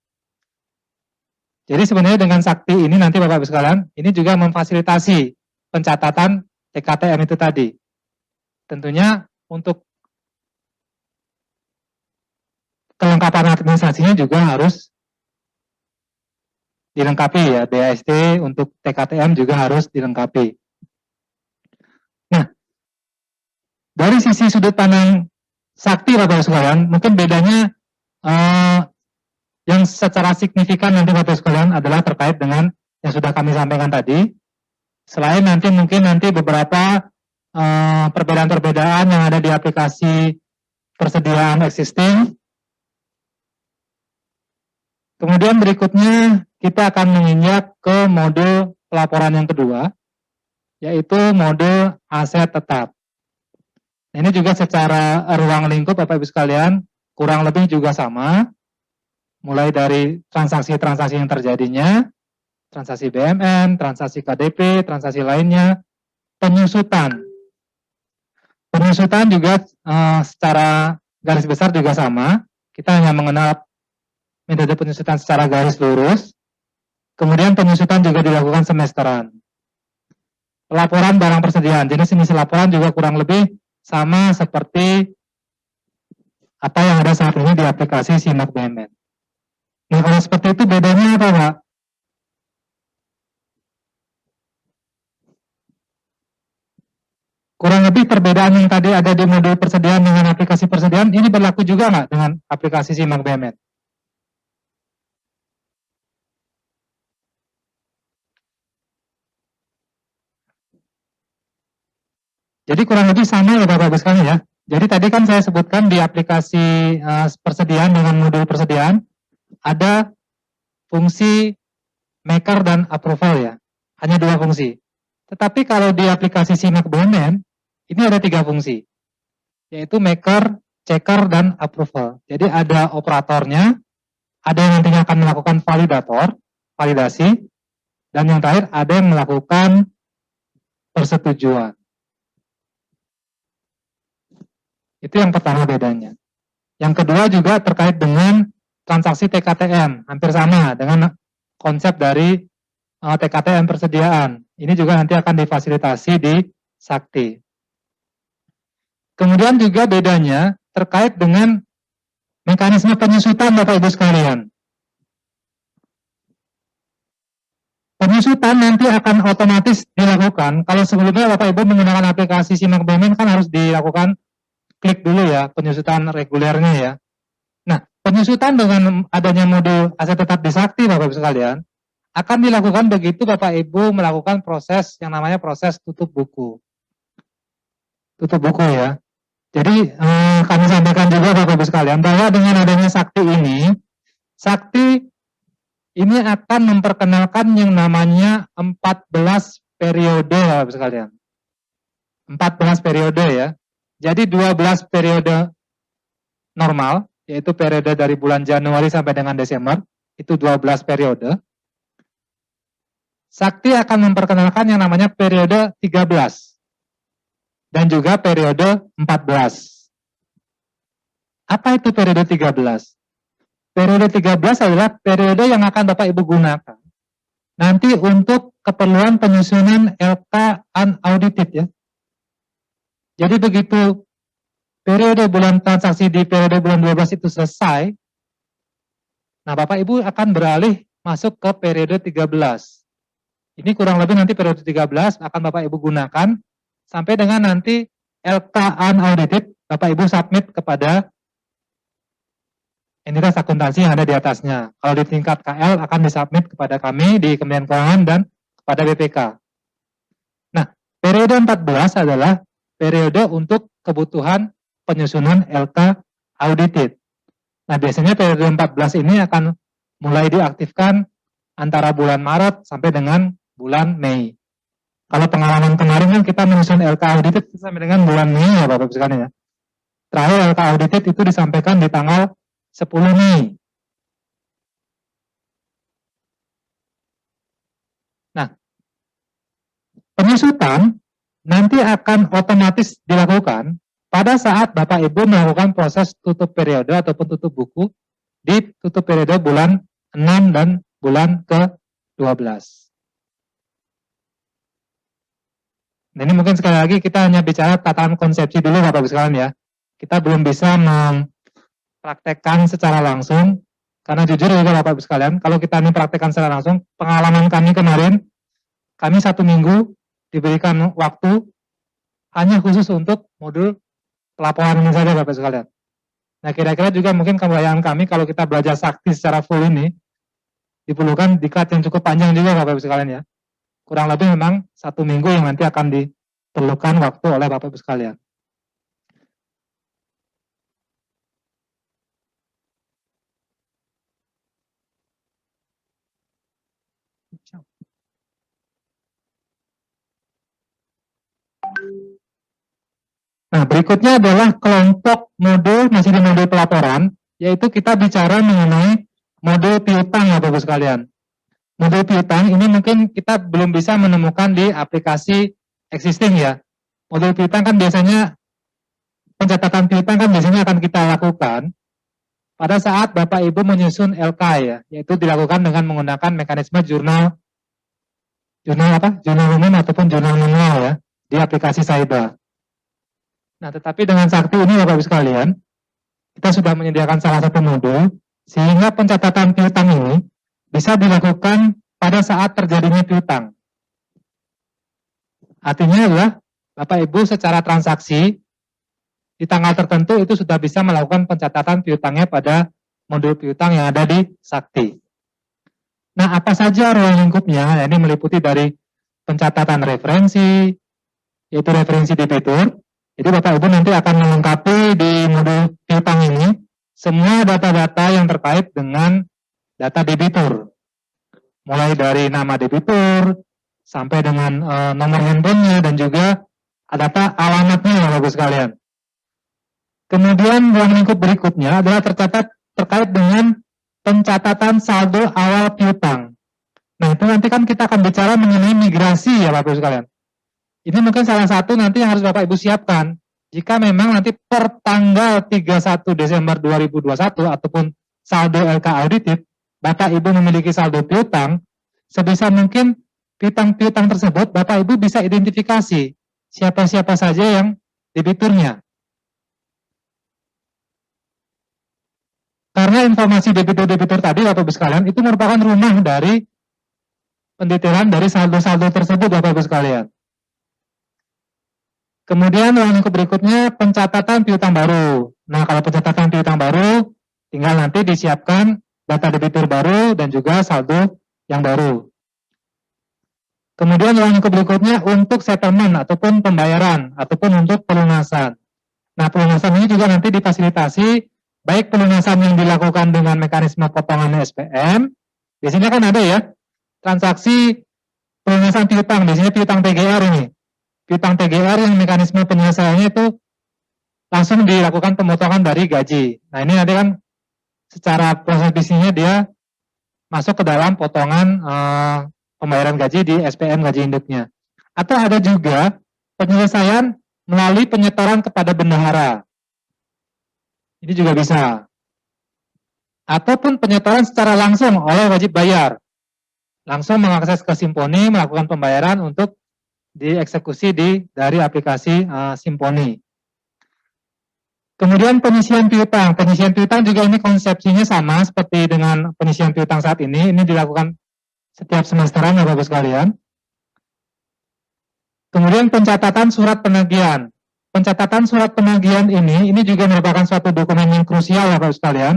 Jadi sebenarnya dengan sakti ini nanti Bapak Ibu sekalian, ini juga memfasilitasi pencatatan TKTM itu tadi. Tentunya untuk kelengkapan administrasinya juga harus dilengkapi ya, BAST untuk TKTM juga harus dilengkapi. Nah, dari sisi sudut pandang sakti Bapak Ibu sekalian, mungkin bedanya yang secara signifikan nanti Bapak Ibu sekalian adalah terkait dengan yang sudah kami sampaikan tadi. Selain nanti mungkin nanti beberapa perbedaan-perbedaan yang ada di aplikasi persediaan existing. Kemudian berikutnya kita akan menginjak ke mode pelaporan yang kedua, yaitu mode aset tetap. Ini juga secara ruang lingkup Bapak Ibu sekalian kurang lebih juga sama, mulai dari transaksi-transaksi yang terjadinya, transaksi BMN, transaksi KDP, transaksi lainnya, penyusutan. Penyusutan juga secara garis besar juga sama, kita hanya mengenal metode penyusutan secara garis lurus, kemudian penyusutan juga dilakukan semesteran. Pelaporan barang persediaan, jenis emisi laporan juga kurang lebih sama seperti apa yang ada saat ini di aplikasi Simak BMN. Nah kalau seperti itu bedanya apa Pak? Kurang lebih perbedaan yang tadi ada di modul persediaan dengan aplikasi persediaan, ini berlaku juga nggak dengan aplikasi Simak BMN? Jadi kurang lebih sama ya Bapak-Ibu sekalian ya. Jadi tadi kan saya sebutkan di aplikasi persediaan dengan modul persediaan ada fungsi maker dan approval ya. Hanya dua fungsi. Tetapi kalau di aplikasi Simak BUMN ini ada tiga fungsi. Yaitu maker, checker, dan approval. Jadi ada operatornya, ada yang nantinya akan melakukan validasi, dan yang terakhir ada yang melakukan persetujuan. Itu yang pertama bedanya. Yang kedua juga terkait dengan transaksi TKTM, hampir sama dengan konsep dari TKTM persediaan. Ini juga nanti akan difasilitasi di Sakti. Kemudian juga bedanya terkait dengan mekanisme penyusutan Bapak Ibu sekalian. Penyusutan nanti akan otomatis dilakukan. Kalau sebelumnya Bapak Ibu menggunakan aplikasi Simak BUMN kan harus dilakukan klik dulu ya penyusutan regulernya ya. Nah, penyusutan dengan adanya modul aset tetap di Sakti Bapak Ibu sekalian akan dilakukan begitu Bapak Ibu melakukan proses yang namanya proses tutup buku. Tutup buku ya. Jadi kami sampaikan juga Bapak Ibu sekalian bahwa dengan adanya Sakti ini akan memperkenalkan yang namanya 14 periode Bapak Ibu sekalian. 14 periode ya. Jadi 12 periode normal, yaitu periode dari bulan Januari sampai dengan Desember, itu 12 periode. Sakti akan memperkenalkan yang namanya periode 13 dan juga periode 14. Apa itu periode 13? Periode 13 adalah periode yang akan Bapak Ibu gunakan nanti untuk keperluan penyusunan LK unaudited ya. Jadi begitu periode bulan transaksi di periode bulan 12 itu selesai, nah Bapak Ibu akan beralih masuk ke periode 13. Ini kurang lebih nanti periode 13 akan Bapak Ibu gunakan sampai dengan nanti LK unaudited Bapak Ibu submit kepada entitas akuntansi yang ada di atasnya. Kalau di tingkat KL akan disubmit kepada kami di Kementerian Keuangan dan kepada BPK. Nah, periode 14 adalah periode untuk kebutuhan penyusunan LK audited. Nah, biasanya periode 14 ini akan mulai diaktifkan antara bulan Maret sampai dengan bulan Mei. Kalau pengalaman kemarin kan kita menyusun LK audited sampai dengan bulan Mei ya Bapak-Ibu sekalian ya. Terakhir LK audited itu disampaikan di tanggal 10 Mei. Nah, penyusutan nanti akan otomatis dilakukan pada saat Bapak Ibu melakukan proses tutup periode ataupun tutup buku di tutup periode bulan 6 dan bulan ke-12. Nah, ini mungkin sekali lagi kita hanya bicara tatanan konsepsi dulu Bapak Ibu sekalian ya. Kita belum bisa praktekkan secara langsung, karena jujur juga Bapak Ibu sekalian, kalau kita ini praktekkan secara langsung, pengalaman kami kemarin, kami 1 minggu diberikan waktu hanya khusus untuk modul pelaporan ini saja Bapak Ibu sekalian. Nah kira-kira juga mungkin kebayaan kami kalau kita belajar Sakti secara full ini, diperlukan diklat yang cukup panjang juga Bapak Ibu sekalian ya. Kurang lebih memang 1 minggu yang nanti akan diperlukan waktu oleh Bapak Ibu sekalian. Nah, berikutnya adalah kelompok modul, masih di modul pelaporan, yaitu kita bicara mengenai modul piutang, Bapak Ibu sekalian. Modul piutang ini mungkin kita belum bisa menemukan di aplikasi existing ya. Modul piutang kan biasanya, pencatatan piutang kan biasanya akan kita lakukan pada saat Bapak Ibu menyusun LK ya, yaitu dilakukan dengan menggunakan mekanisme jurnal umum ataupun jurnal manual ya, di aplikasi Saiba. Nah, tetapi dengan Sakti ini Bapak Ibu sekalian, kita sudah menyediakan salah satu modul, sehingga pencatatan piutang ini bisa dilakukan pada saat terjadinya piutang. Artinya adalah, Bapak Ibu secara transaksi, di tanggal tertentu itu sudah bisa melakukan pencatatan piutangnya pada modul piutang yang ada di Sakti. Nah, apa saja ruang lingkupnya? Ini meliputi dari pencatatan referensi, yaitu referensi debitur. Jadi Bapak Ibu nanti akan melengkapi di modul piutang ini semua data-data yang terkait dengan data debitur. Mulai dari nama debitur, sampai dengan nomor handphonenya, dan juga data alamatnya Bapak Ibu sekalian. Kemudian ruang lingkup berikutnya adalah terkait dengan pencatatan saldo awal piutang. Nah itu nanti kan kita akan bicara mengenai migrasi ya Bapak Ibu sekalian. Ini mungkin salah satu nanti yang harus Bapak Ibu siapkan. Jika memang nanti per tanggal 31 Desember 2021 ataupun saldo LK audited, Bapak Ibu memiliki saldo piutang, sebisa mungkin piutang-piutang tersebut Bapak Ibu bisa identifikasi siapa-siapa saja yang debiturnya. Karena informasi debitur-debitur tadi Bapak Ibu sekalian itu merupakan rumah dari pendetailan dari saldo-saldo tersebut Bapak Ibu sekalian. Kemudian ruang lingkup berikutnya pencatatan piutang baru. Nah kalau pencatatan piutang baru tinggal nanti disiapkan data debitur baru dan juga saldo yang baru. Kemudian ruang lingkup berikutnya untuk settlement ataupun pembayaran ataupun untuk pelunasan. Nah pelunasan ini juga nanti difasilitasi baik pelunasan yang dilakukan dengan mekanisme potongan SPM, biasanya kan ada ya, transaksi pelunasan piutang, biasanya piutang TGR ini. Piutang TGR yang mekanisme penyelesaiannya itu langsung dilakukan pemotongan dari gaji. Nah ini nanti kan secara proses bisnisnya dia masuk ke dalam potongan pembayaran gaji di SPM gaji induknya. Atau ada juga penyelesaian melalui penyetoran kepada bendahara. Ini juga bisa. Ataupun penyetoran secara langsung oleh wajib bayar. Langsung mengakses ke Simponi, melakukan pembayaran untuk dieksekusi dari aplikasi Simponi. Kemudian penyisian piutang. Penyisian piutang juga ini konsepsinya sama seperti dengan penyisian piutang saat ini. Ini dilakukan setiap semesteran Bapak Ibu sekalian. Kemudian pencatatan surat penagihan. Pencatatan surat penagihan ini juga merupakan suatu dokumen yang krusial Bapak Ibu sekalian,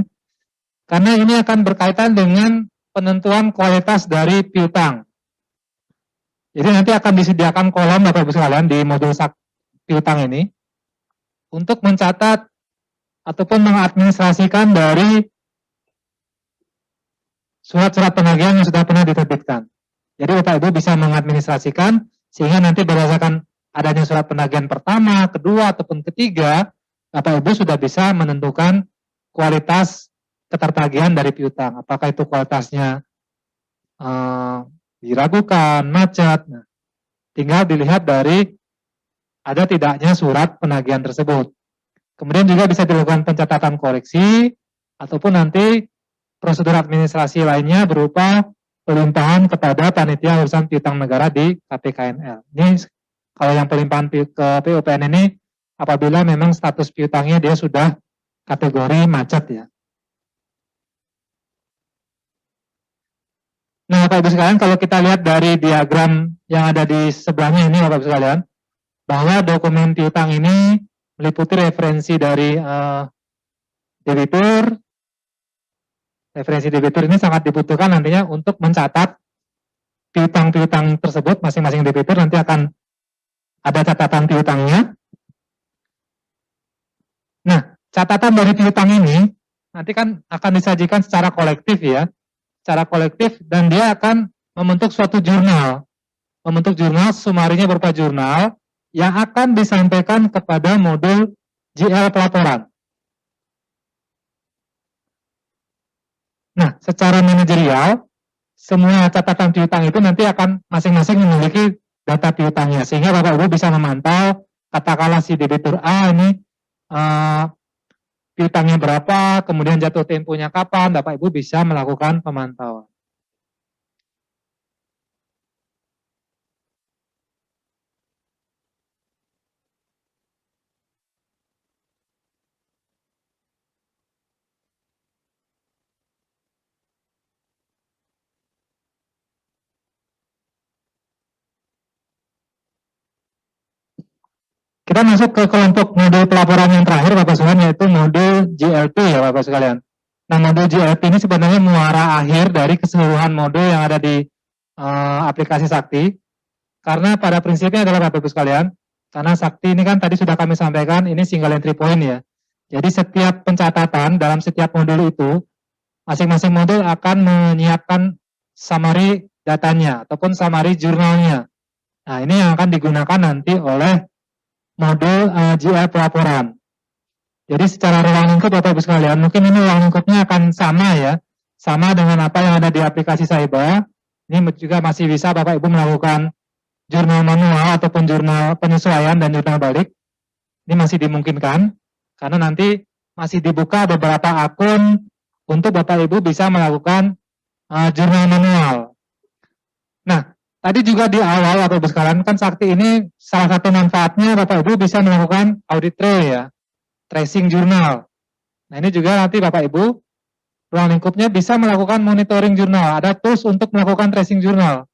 karena ini akan berkaitan dengan penentuan kualitas dari piutang. Jadi nanti akan disediakan kolom Bapak Ibu sekalian di modul piutang ini untuk mencatat ataupun mengadministrasikan dari surat-surat penagihan yang sudah pernah diterbitkan. Jadi Bapak Ibu bisa mengadministrasikan sehingga nanti berdasarkan adanya surat penagihan pertama, kedua, ataupun ketiga, Bapak Ibu sudah bisa menentukan kualitas ketertagihan dari piutang. Apakah itu kualitasnya diragukan, macet. Nah, tinggal dilihat dari ada tidaknya surat penagihan tersebut. Kemudian juga bisa dilakukan pencatatan koreksi, ataupun nanti prosedur administrasi lainnya berupa pelimpahan kepada panitia urusan piutang negara di KPKNL. Ini kalau yang pelimpahan ke PUPN ini apabila memang status piutangnya dia sudah kategori macet ya. Nah Bapak Ibu sekalian, kalau kita lihat dari diagram yang ada di sebelahnya ini Bapak Ibu sekalian, bahwa dokumen piutang ini meliputi referensi dari debitur. Referensi debitur ini sangat dibutuhkan nantinya untuk mencatat piutang-piutang tersebut, masing-masing debitur nanti akan ada catatan piutangnya. Nah, catatan dari piutang ini nanti kan akan disajikan secara kolektif ya, secara kolektif, dan dia akan membentuk suatu jurnal, sumarinya berupa jurnal yang akan disampaikan kepada modul GL pelaporan. Nah, secara manajerial, semua catatan piutang itu nanti akan masing-masing memiliki data piutangnya, sehingga Bapak Ibu bisa memantau, katakanlah si debitur A ini piutangnya berapa, kemudian jatuh temponya kapan, Bapak Ibu bisa melakukan pemantauan. Kita masuk ke kelompok modul pelaporan yang terakhir Bapak sekalian, yaitu modul GLP ya Bapak sekalian. Nah modul GLP ini sebenarnya muara akhir dari keseluruhan modul yang ada di aplikasi Sakti. Karena pada prinsipnya adalah Bapak Ibu sekalian, Karena sakti ini kan tadi sudah kami sampaikan, ini single entry point ya. Jadi setiap pencatatan dalam setiap modul itu, masing-masing modul akan menyiapkan summary datanya ataupun summary jurnalnya. Nah, ini yang akan digunakan nanti oleh modul GL pelaporan. Jadi secara ruang lingkup Bapak Ibu sekalian, mungkin ini ruang lingkupnya akan sama ya, sama dengan apa yang ada di aplikasi Saiba. Ini juga masih bisa Bapak Ibu melakukan jurnal manual ataupun jurnal penyesuaian dan jurnal balik. Ini masih dimungkinkan, karena nanti masih dibuka beberapa akun untuk Bapak Ibu bisa melakukan jurnal manual. Nah, tadi juga di awal Bapak Ibu sekalian, kan Sakti ini salah satu manfaatnya Bapak Ibu bisa melakukan audit trail ya, tracing jurnal. Nah, ini juga nanti Bapak Ibu, ruang lingkupnya bisa melakukan monitoring jurnal. Ada tools untuk melakukan tracing jurnal.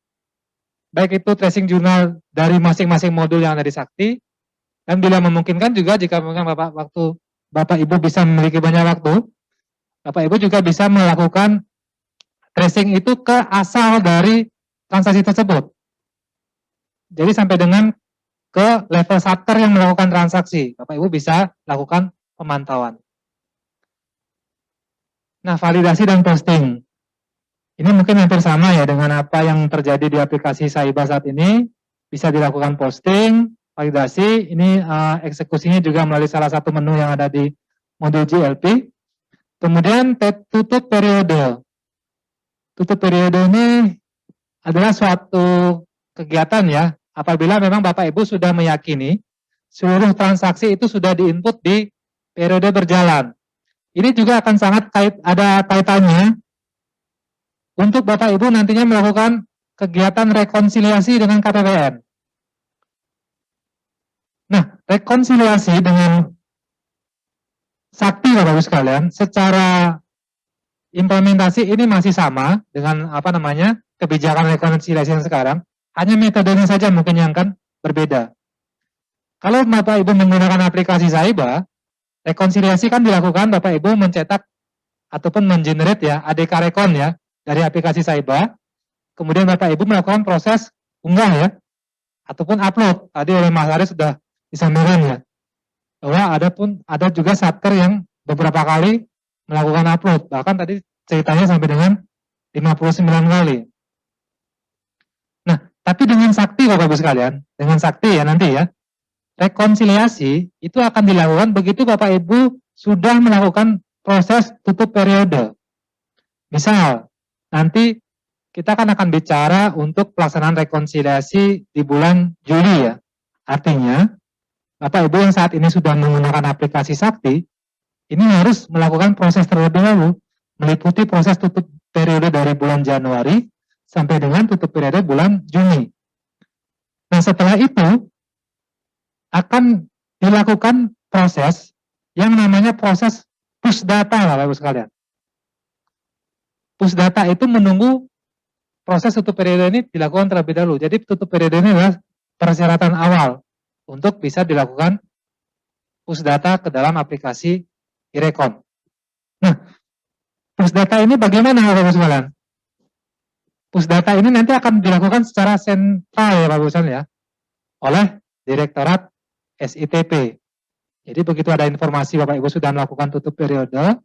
Baik itu tracing jurnal dari masing-masing modul yang ada di Sakti, dan bila memungkinkan juga jika memang Bapak Ibu bisa memiliki banyak waktu, Bapak Ibu juga bisa melakukan tracing itu ke asal dari transaksi tersebut. Jadi sampai dengan ke level subter yang melakukan transaksi, Bapak Ibu bisa lakukan pemantauan. Nah, validasi dan posting. Ini mungkin hampir sama ya dengan apa yang terjadi di aplikasi Saiba saat ini. Bisa dilakukan posting, validasi, ini eksekusinya juga melalui salah satu menu yang ada di modul GLP. Kemudian tutup periode. Tutup periode ini adalah suatu kegiatan ya, apabila memang Bapak Ibu sudah meyakini seluruh transaksi itu sudah diinput di periode berjalan. Ini juga akan sangat ada kaitannya untuk Bapak Ibu nantinya melakukan kegiatan rekonsiliasi dengan KPPN. Nah, rekonsiliasi dengan Sakti Bapak Ibu sekalian, secara implementasi ini masih sama dengan kebijakan rekonsiliasi yang sekarang, hanya metodenya saja mungkin yang akan berbeda. Kalau Bapak Ibu menggunakan aplikasi Saiba, rekonsiliasi kan dilakukan Bapak Ibu mencetak ataupun mengenerate ya ADK Rekon ya dari aplikasi Saiba. Kemudian Bapak Ibu melakukan proses unggah ya ataupun upload. Tadi oleh Mas Aris sudah disampaikan ya bahwa ada juga subter yang beberapa kali melakukan upload. Bahkan tadi ceritanya sampai dengan 59 kali. Nah, tapi dengan Sakti Bapak Ibu sekalian, dengan Sakti ya nanti ya, rekonsiliasi itu akan dilakukan begitu Bapak Ibu sudah melakukan proses tutup periode. Misal, nanti kita akan bicara untuk pelaksanaan rekonsiliasi di bulan Juli ya. Artinya, Bapak Ibu yang saat ini sudah menggunakan aplikasi Sakti, ini harus melakukan proses terlebih dahulu, meliputi proses tutup periode dari bulan Januari sampai dengan tutup periode bulan Juni. Nah, setelah itu akan dilakukan proses yang namanya proses push data, Bapak Ibu sekalian. Push data itu menunggu proses tutup periode ini dilakukan terlebih dahulu. Jadi tutup periode ini adalah persyaratan awal untuk bisa dilakukan push data ke dalam aplikasi iRekon. Nah, push data ini bagaimana Bapak Ibu sekalian? Push data ini nanti akan dilakukan secara sentral ya Bapak Ibu sekalian ya, oleh Direktorat SITP. Jadi begitu ada informasi Bapak Ibu sudah melakukan tutup periode,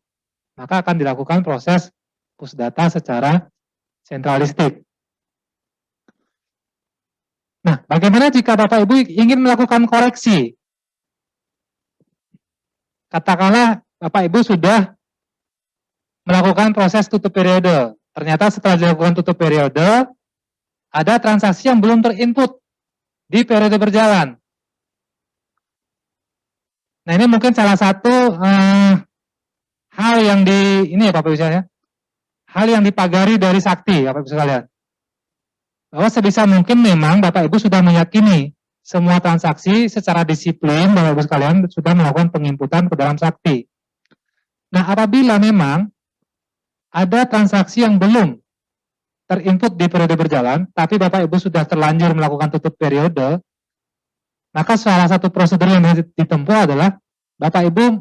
maka akan dilakukan proses push data secara sentralistik. Nah, bagaimana jika Bapak Ibu ingin melakukan koreksi? Katakanlah Bapak Ibu sudah melakukan proses tutup periode. Ternyata setelah dilakukan tutup periode, ada transaksi yang belum terinput di periode berjalan. Nah, ini mungkin salah satu hal yang ini ya Bapak Ibu sekalian, hal yang dipagari dari Sakti Bapak Ibu sekalian. Bahwa sebisa mungkin memang Bapak Ibu sudah meyakini semua transaksi secara disiplin Bapak Ibu sekalian sudah melakukan penginputan ke dalam Sakti. Nah, apabila memang ada transaksi yang belum terinput di periode berjalan, tapi Bapak Ibu sudah terlanjur melakukan tutup periode, maka salah satu prosedur yang ditempuh adalah Bapak Ibu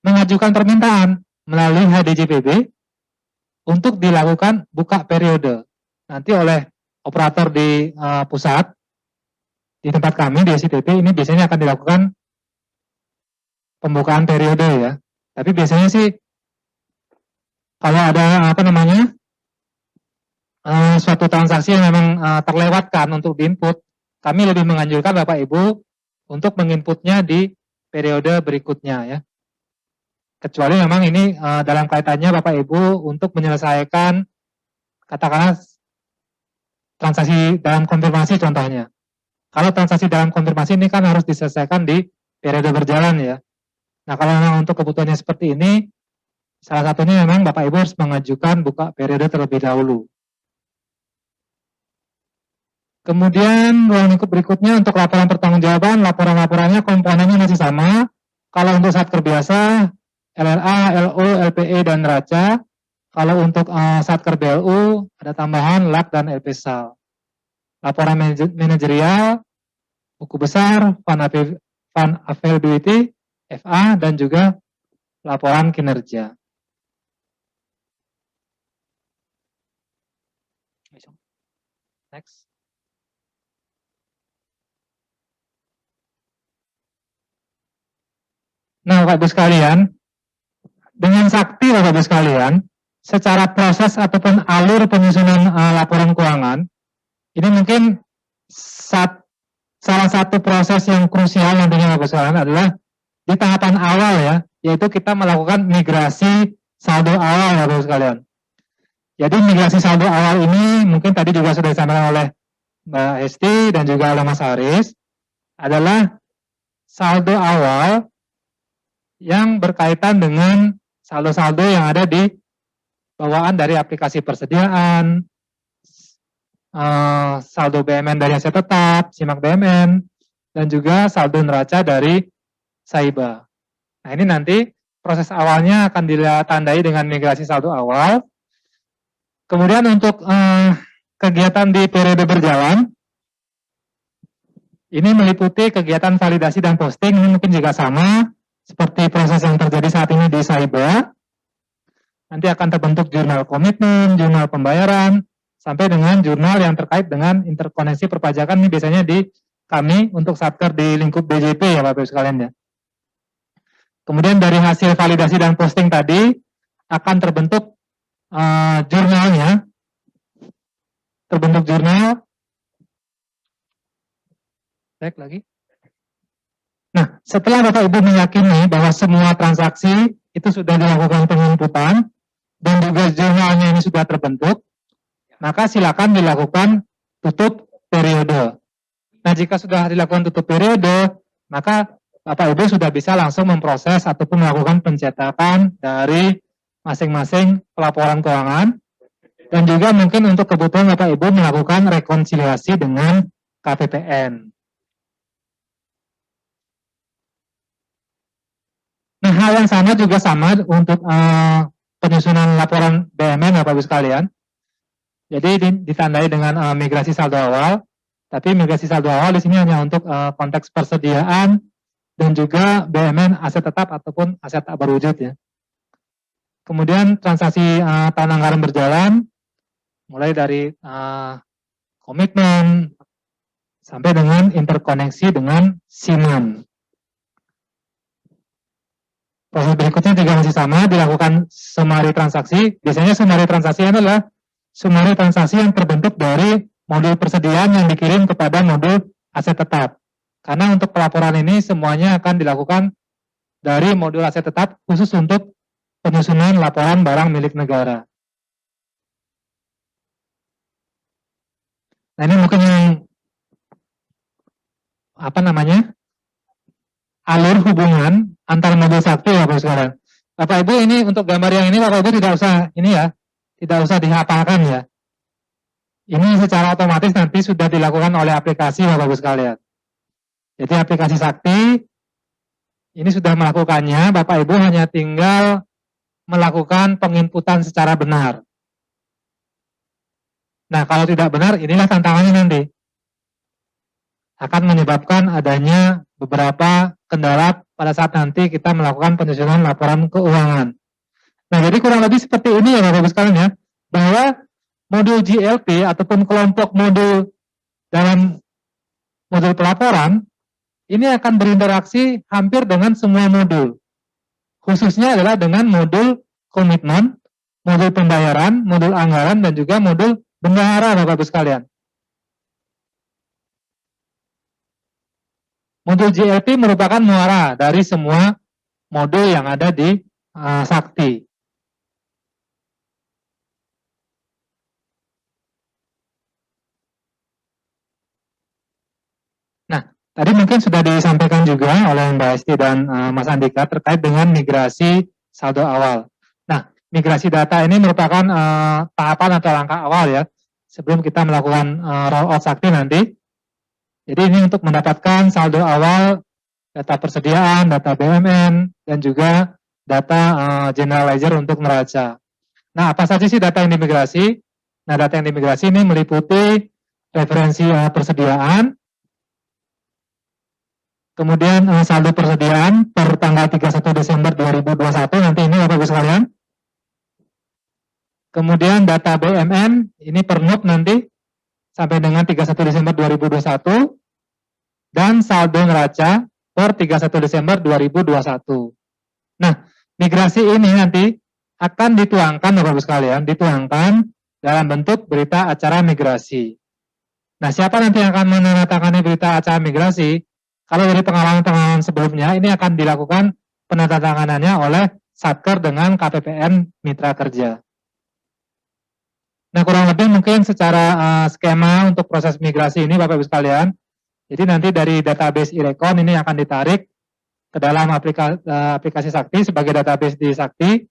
mengajukan permintaan melalui HDJPB untuk dilakukan buka periode. Nanti oleh operator di pusat di tempat kami di SITP ini biasanya akan dilakukan pembukaan periode ya. Tapi biasanya sih kalau ada suatu transaksi yang memang terlewatkan untuk diinput, kami lebih menganjurkan Bapak Ibu untuk menginputnya di periode berikutnya ya. Kecuali memang ini dalam kaitannya Bapak Ibu untuk menyelesaikan katakanlah transaksi dalam konfirmasi contohnya. Kalau transaksi dalam konfirmasi ini kan harus diselesaikan di periode berjalan ya. Nah kalau memang untuk kebutuhannya seperti ini, salah satunya memang Bapak Ibu harus mengajukan buka periode terlebih dahulu. Kemudian ruang lingkup berikutnya untuk laporan pertanggungjawaban, laporan-laporannya komponennya masih sama. Kalau untuk satker biasa, LLA, LO, LPE, dan neraca. Kalau untuk satker BLU, ada tambahan LAK dan LPSAL. Laporan manajerial, buku besar, fund availability, FA, dan juga laporan kinerja. Next. Nah, Bapak Ibu sekalian, dengan sakti Bapak Ibu sekalian, secara proses ataupun alur penyusunan laporan keuangan, ini mungkin salah satu proses yang krusial nantinya Bapak Ibu sekalian adalah di tahapan awal ya, yaitu kita melakukan migrasi saldo awal Bapak Ibu sekalian. Jadi migrasi saldo awal ini mungkin tadi juga sudah disampaikan oleh Mbak Hesti dan juga oleh Mas Haris, adalah saldo awal yang berkaitan dengan saldo-saldo yang ada di bawaan dari aplikasi persediaan, saldo BMN dari aset tetap, simak BMN, dan juga saldo neraca dari Saiba. Nah ini nanti proses awalnya akan ditandai dengan migrasi saldo awal. Kemudian untuk kegiatan di periode berjalan, ini meliputi kegiatan validasi dan posting, ini mungkin juga sama seperti proses yang terjadi saat ini di Saiba. Nanti akan terbentuk jurnal komitmen, jurnal pembayaran, sampai dengan jurnal yang terkait dengan interkoneksi perpajakan. Ini biasanya di kami untuk satker di lingkup BJP ya Bapak Ibu sekalian ya. Kemudian dari hasil validasi dan posting tadi akan terbentuk jurnalnya, terbentuk jurnal. Baik lagi. Nah, setelah Bapak Ibu meyakini bahwa semua transaksi itu sudah dilakukan penginputan dan juga jurnalnya ini sudah terbentuk, maka silakan dilakukan tutup periode. Nah, jika sudah dilakukan tutup periode, maka Bapak Ibu sudah bisa langsung memproses ataupun melakukan pencetakan dari masing-masing pelaporan keuangan, dan juga mungkin untuk kebutuhan Bapak Ibu melakukan rekonsiliasi dengan KPPN. Nah, hal yang sama juga sama untuk penyusunan laporan BMN Bapak Ibu sekalian. Jadi ditandai dengan migrasi saldo awal, tapi migrasi saldo awal di sini hanya untuk konteks persediaan dan juga BMN aset tetap ataupun aset tak berwujud ya. Kemudian transaksi tahun anggaran berjalan, mulai dari komitmen sampai dengan interkoneksi dengan Siman. Proses berikutnya juga masih sama, dilakukan summary transaksi. Biasanya summary transaksi adalah summary transaksi yang terbentuk dari modul persediaan yang dikirim kepada modul aset tetap. Karena untuk pelaporan ini semuanya akan dilakukan dari modul aset tetap khusus untuk penyusunan laporan barang milik negara. Nah ini mungkin yang alur hubungan antara modul sakti ya Bapak sekalian. Bapak Ibu ini untuk gambar yang ini Bapak Ibu tidak usah tidak usah dihafalkan ya. Ini secara otomatis nanti sudah dilakukan oleh aplikasi Bapak Ibu sekalian. Jadi aplikasi sakti ini sudah melakukannya, Bapak Ibu hanya tinggal melakukan penginputan secara benar. Nah, kalau tidak benar, inilah tantangannya nanti. Akan menyebabkan adanya beberapa kendala pada saat nanti kita melakukan penyusunan laporan keuangan. Nah, jadi kurang lebih seperti ini ya Bapak-Ibu sekalian ya, bahwa modul GLP ataupun kelompok modul dalam modul pelaporan ini akan berinteraksi hampir dengan semua modul. Khususnya adalah dengan modul komitmen, modul pembayaran, modul anggaran, dan juga modul bendahara, Bapak Ibu sekalian. Modul JLP merupakan muara dari semua modul yang ada di Sakti. Nah, tadi mungkin sudah disampaikan juga oleh Mbak Esti dan Mas Andika terkait dengan migrasi saldo awal. Nah, migrasi data ini merupakan tahapan atau langkah awal ya, sebelum kita melakukan roll out Sakti nanti. Jadi ini untuk mendapatkan saldo awal, data persediaan, data BUMN, dan juga data general ledger untuk neraca. Nah, apa saja sih data yang dimigrasi? Nah, data yang dimigrasi ini meliputi referensi persediaan, kemudian saldo persediaan per tanggal 31 Desember 2021, nanti ini Bapak Ibu sekalian. Kemudian data BUMN, ini per NUP nanti, sampai dengan 31 Desember 2021, dan saldo neraca per 31 Desember 2021. Nah, migrasi ini nanti akan dituangkan, Bapak Ibu sekalian, dituangkan dalam bentuk berita acara migrasi. Nah, siapa nanti yang akan menandatangani berita acara migrasi? Kalau dari pengalaman-pengalaman sebelumnya, ini akan dilakukan penandatanganannya oleh Satker dengan KPPN Mitra Kerja. Nah, kurang lebih mungkin secara skema untuk proses migrasi ini, Bapak Ibu sekalian, jadi nanti dari database iRecon ini akan ditarik ke dalam aplikasi Sakti sebagai database di Sakti.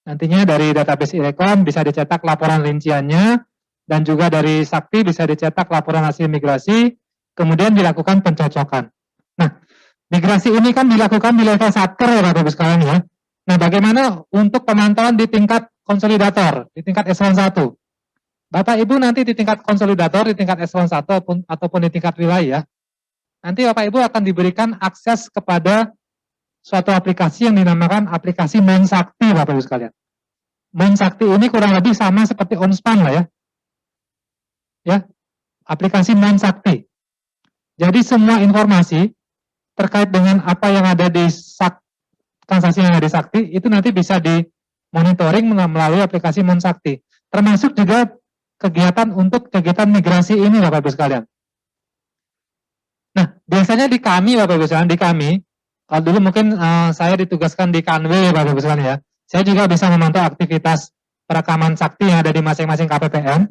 Nantinya dari database iRecon bisa dicetak laporan rinciannya, dan juga dari Sakti bisa dicetak laporan hasil migrasi, kemudian dilakukan pencocokan. Nah, migrasi ini kan dilakukan di level Satker ya Bapak Ibu sekalian ya. Nah, bagaimana untuk pemantauan di tingkat konsolidator, di tingkat eselon 1? Bapak Ibu nanti di tingkat konsolidator, di tingkat eselon 1 ataupun di tingkat wilayah, nanti Bapak Ibu akan diberikan akses kepada suatu aplikasi yang dinamakan aplikasi Mon Sakti, Bapak Ibu sekalian. Mon Sakti ini kurang lebih sama seperti OnSpan lah ya. Ya, aplikasi Mon Sakti. Jadi semua informasi terkait dengan apa yang ada di transaksi yang ada di Sakti itu nanti bisa dimonitoring melalui aplikasi Mon Sakti. Termasuk juga kegiatan untuk kegiatan migrasi ini Bapak Ibu sekalian. Nah, biasanya di kami Bapak Ibu sekalian, di kami, kalau dulu mungkin saya ditugaskan di Kanwe Bapak Ibu sekalian ya, saya juga bisa memantau aktivitas perekaman Sakti yang ada di masing-masing KPPN,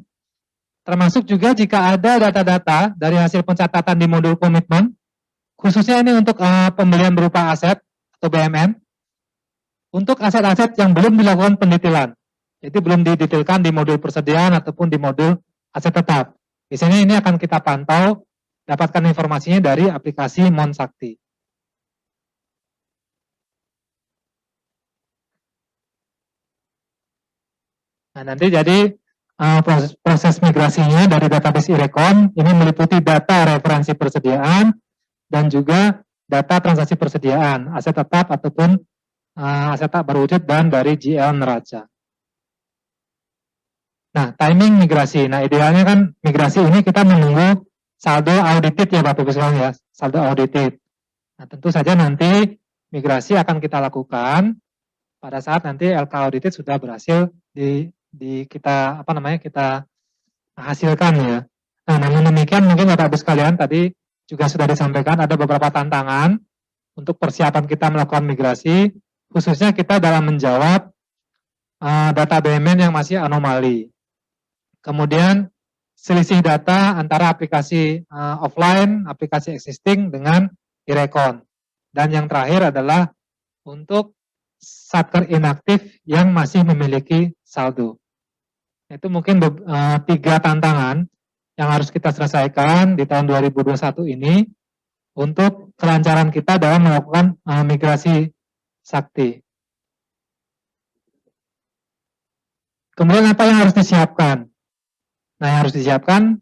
termasuk juga jika ada data-data dari hasil pencatatan di modul komitmen, khususnya ini untuk pembelian berupa aset atau BMN, untuk aset-aset yang belum dilakukan pendetailan. Jadi belum didetailkan di modul persediaan ataupun di modul aset tetap. Biasanya ini akan kita pantau, dapatkan informasinya dari aplikasi Mon Sakti. Nah, nanti jadi proses migrasinya dari database iRecon ini meliputi data referensi persediaan dan juga data transaksi persediaan, aset tetap ataupun aset tak berwujud dan dari GL neraca. Nah, timing migrasi. Nah, idealnya kan migrasi ini kita menunggu saldo audited ya Bapak Ibu sekalian ya, saldo audited. Nah, tentu saja nanti migrasi akan kita lakukan pada saat nanti LK audited sudah berhasil kita kita hasilkan ya. Nah, namun demikian mungkin Bapak Ibu sekalian tadi juga sudah disampaikan ada beberapa tantangan untuk persiapan kita melakukan migrasi, khususnya kita dalam menjawab data BUMN yang masih anomali. Kemudian selisih data antara aplikasi offline, aplikasi existing dengan iRecon. Dan yang terakhir adalah untuk Satker inaktif yang masih memiliki saldo. Itu mungkin 3 tantangan yang harus kita selesaikan di tahun 2021 ini untuk kelancaran kita dalam melakukan migrasi Sakti. Kemudian apa yang harus disiapkan? Nah, yang harus disiapkan,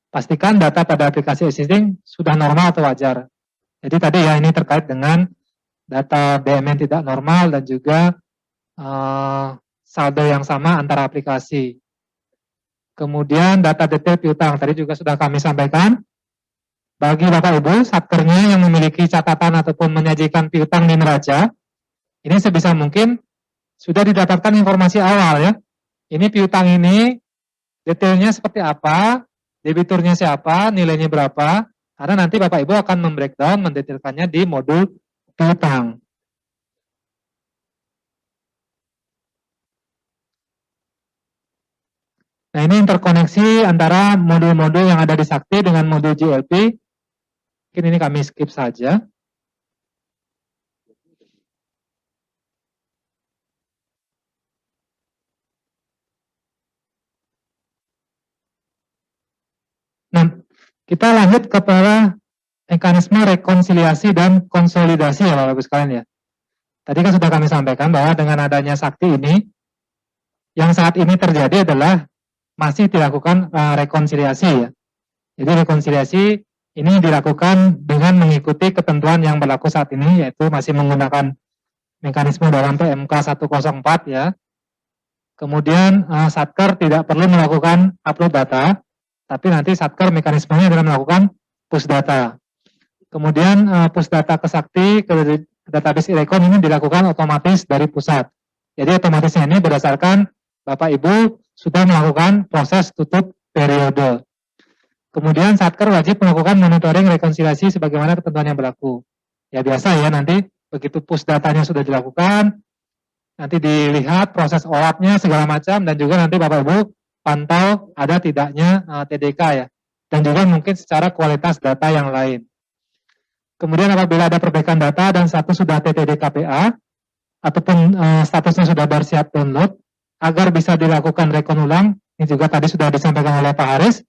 pastikan data pada aplikasi existing sudah normal atau wajar. Jadi tadi ya ini terkait dengan data BUMN tidak normal dan juga saldo yang sama antara aplikasi. Kemudian data detail piutang, tadi juga sudah kami sampaikan. Bagi Bapak Ibu, satkernya yang memiliki catatan ataupun menyajikan piutang di neraca, ini sebisa mungkin sudah didapatkan informasi awal ya. Ini piutang ini detailnya seperti apa, debiturnya siapa, nilainya berapa, karena nanti Bapak Ibu akan membreakdown, mendetailkannya di modul piutang. Nah, ini interkoneksi antara modul-modul yang ada di Sakti dengan modul GLP. Mungkin ini kami skip saja. Nah, kita lanjut kepada mekanisme rekonsiliasi dan konsolidasi ya Bapak Ibu sekalian ya. Tadi kan sudah kami sampaikan bahwa dengan adanya Sakti ini, yang saat ini terjadi adalah masih dilakukan rekonsiliasi ya. Jadi rekonsiliasi ini dilakukan dengan mengikuti ketentuan yang berlaku saat ini, yaitu masih menggunakan mekanisme dalam PMK 104 ya. Kemudian Satker tidak perlu melakukan upload data, tapi nanti Satker mekanismenya adalah melakukan push data. Kemudian push data ke Sakti, ke database Irekon ini dilakukan otomatis dari pusat. Jadi otomatisnya ini berdasarkan Bapak Ibu sudah melakukan proses tutup periode. Kemudian Satker wajib melakukan monitoring rekonsiliasi sebagaimana ketentuan yang berlaku. Ya biasa ya, nanti begitu push datanya sudah dilakukan, nanti dilihat proses OLAP-nya segala macam, dan juga nanti Bapak Ibu pantau ada tidaknya TDK ya, dan juga mungkin secara kualitas data yang lain. Kemudian apabila ada perbaikan data dan status sudah TTD-KPA, ataupun statusnya sudah bersiap download, agar bisa dilakukan rekon ulang, ini juga tadi sudah disampaikan oleh Pak Haris,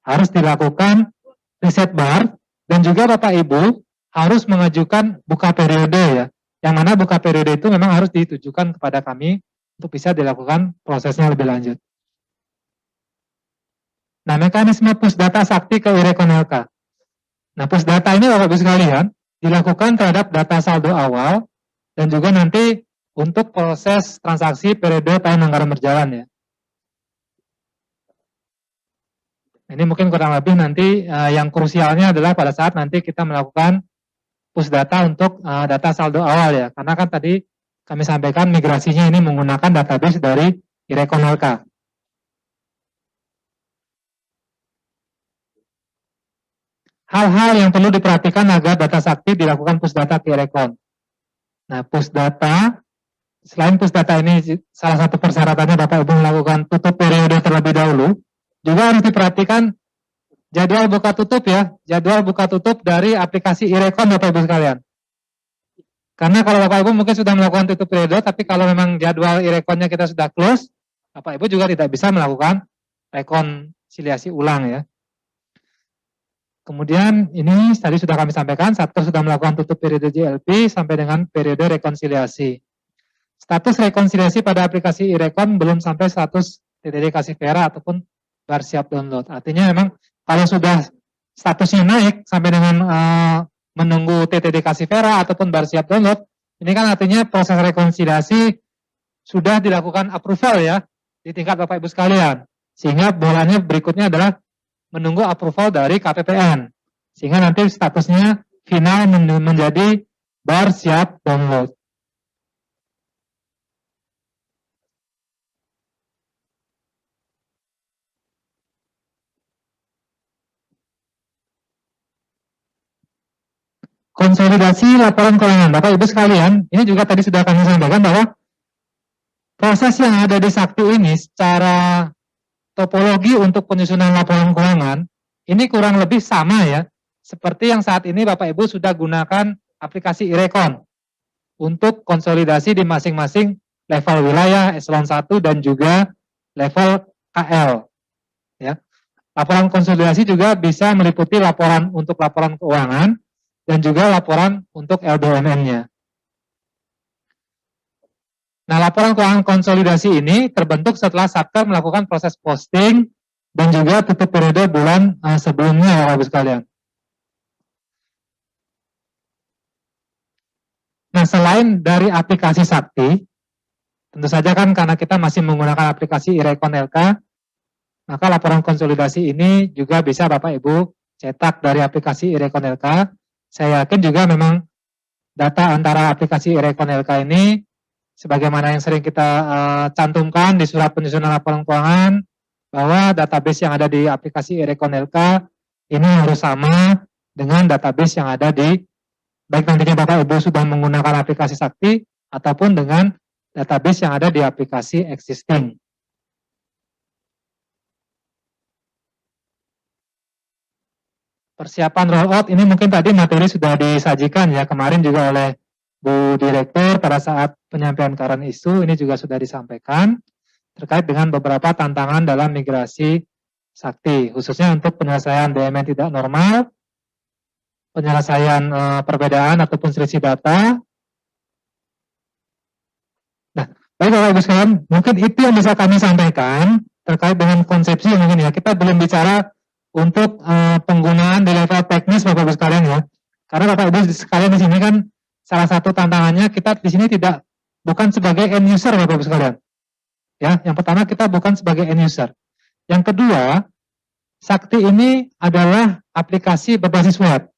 harus dilakukan reset bar, dan juga Bapak Ibu harus mengajukan buka periode ya, yang mana buka periode itu memang harus ditujukan kepada kami untuk bisa dilakukan prosesnya lebih lanjut. Nah, mekanisme push data Sakti ke Irekon LK. Nah, push data ini Bapak Ibu sekalian dilakukan terhadap data saldo awal dan juga nanti untuk proses transaksi periode tahun anggaran berjalan ya. Ini mungkin kurang lebih nanti yang krusialnya adalah pada saat nanti kita melakukan push data untuk data saldo awal ya. Karena kan tadi kami sampaikan migrasinya ini menggunakan database dari Irekon LK. Hal-hal yang perlu diperhatikan agar data Sakti dilakukan push data ke Irekon. Nah, push data, selain push data ini salah satu persyaratannya Bapak Ibu melakukan tutup periode terlebih dahulu, juga harus diperhatikan jadwal buka tutup ya, jadwal buka tutup dari aplikasi Irekon Bapak Ibu sekalian. Karena kalau Bapak Ibu mungkin sudah melakukan tutup periode, tapi kalau memang jadwal Irekonnya kita sudah close, Bapak Ibu juga tidak bisa melakukan rekonsiliasi ulang ya. Kemudian ini tadi sudah kami sampaikan, Satker sudah melakukan tutup periode JLP sampai dengan periode rekonsiliasi. Status rekonsiliasi pada aplikasi Irekon belum sampai status TTD kasih Vera ataupun bar siap download. Artinya memang kalau sudah statusnya naik sampai dengan menunggu TTD kasih Vera ataupun bar siap download, ini kan artinya proses rekonsiliasi sudah dilakukan approval ya di tingkat Bapak Ibu sekalian. Sehingga bolanya berikutnya adalah menunggu approval dari KPPN. Sehingga nanti statusnya final menjadi bar siap download. Konsolidasi laporan keuangan. Bapak Ibu sekalian, ini juga tadi sudah kami sampaikan bahwa proses yang ada di Sakti ini secara topologi untuk penyusunan laporan keuangan ini kurang lebih sama ya, seperti yang saat ini Bapak Ibu sudah gunakan aplikasi Irekon untuk konsolidasi di masing-masing level wilayah, eselon 1 dan juga level KL. Ya. Laporan konsolidasi juga bisa meliputi laporan untuk laporan keuangan dan juga laporan untuk LBMN-nya. Nah, laporan keuangan konsolidasi ini terbentuk setelah Satker melakukan proses posting dan juga tutup periode bulan sebelumnya ya Bapak sekalian. Nah, selain dari aplikasi Sakti, tentu saja kan karena kita masih menggunakan aplikasi Irekon LK, maka laporan konsolidasi ini juga bisa Bapak Ibu cetak dari aplikasi iRecon LK. Saya yakin juga memang data antara aplikasi iRecon LK ini, sebagaimana yang sering kita cantumkan di surat penyusunan laporan keuangan, bahwa database yang ada di aplikasi iRecon LK ini harus sama dengan database yang ada di, baik nantinya Bapak Ibu sudah menggunakan aplikasi Sakti, ataupun dengan database yang ada di aplikasi existing. Persiapan rollout ini mungkin tadi materi sudah disajikan ya kemarin juga oleh Bu Direktur pada saat penyampaian current issue, ini juga sudah disampaikan terkait dengan beberapa tantangan dalam migrasi Sakti, khususnya untuk penyelesaian DMN tidak normal, penyelesaian perbedaan ataupun selisih data. Nah, baik Bapak Ibu sekalian, mungkin itu yang bisa kami sampaikan terkait dengan konsepsi mungkin ya. Kita belum bicara untuk penggunaan di level teknis Bapak Ibu sekalian ya. Karena Bapak Ibu sekalian di sini kan salah satu tantangannya kita di sini bukan sebagai end user Bapak Ibu sekalian. Ya, yang pertama kita bukan sebagai end user. Yang kedua, Sakti ini adalah aplikasi berbasis web.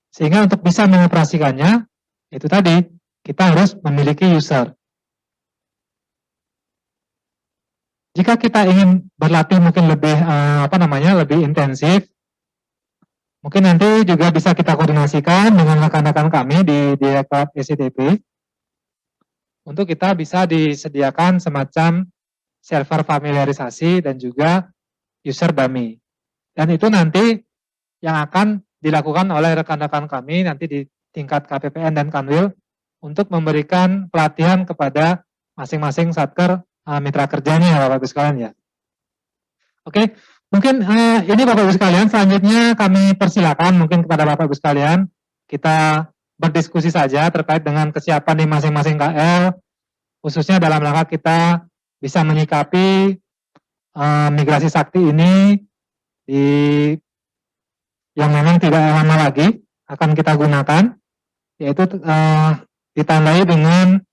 Sehingga untuk bisa mengoperasikannya, itu tadi, kita harus memiliki user. Jika kita ingin berlatih mungkin lebih lebih intensif, mungkin nanti juga bisa kita koordinasikan dengan rekan-rekan kami di Direktorat SCTP untuk kita bisa disediakan semacam server familiarisasi dan juga user dummy. Dan itu nanti yang akan dilakukan oleh rekan-rekan kami nanti di tingkat KPPN dan Kanwil untuk memberikan pelatihan kepada masing-masing satker mitra kerjanya Bapak Ibu sekalian ya. Oke, mungkin ini Bapak Ibu sekalian, selanjutnya kami persilakan mungkin kepada Bapak Ibu sekalian kita berdiskusi saja terkait dengan kesiapan di masing-masing KL, khususnya dalam rangka kita bisa menyikapi migrasi Sakti ini yang memang tidak lama lagi akan kita gunakan, yaitu ditandai dengan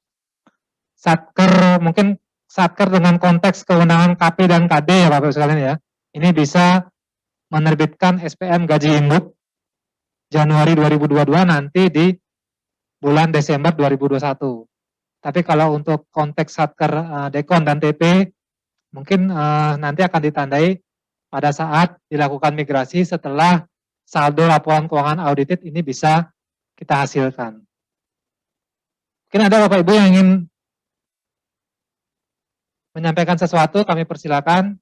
satker, mungkin satker dengan konteks kewenangan KP dan KD ya Bapak sekalian ya. Ini bisa menerbitkan SPM gaji induk Januari 2022 nanti di bulan Desember 2021. Tapi kalau untuk konteks satker Dekon dan TP mungkin nanti akan ditandai pada saat dilakukan migrasi setelah saldo laporan keuangan audited ini bisa kita hasilkan. Mungkin ada Bapak Ibu yang ingin menyampaikan sesuatu, kami persilakan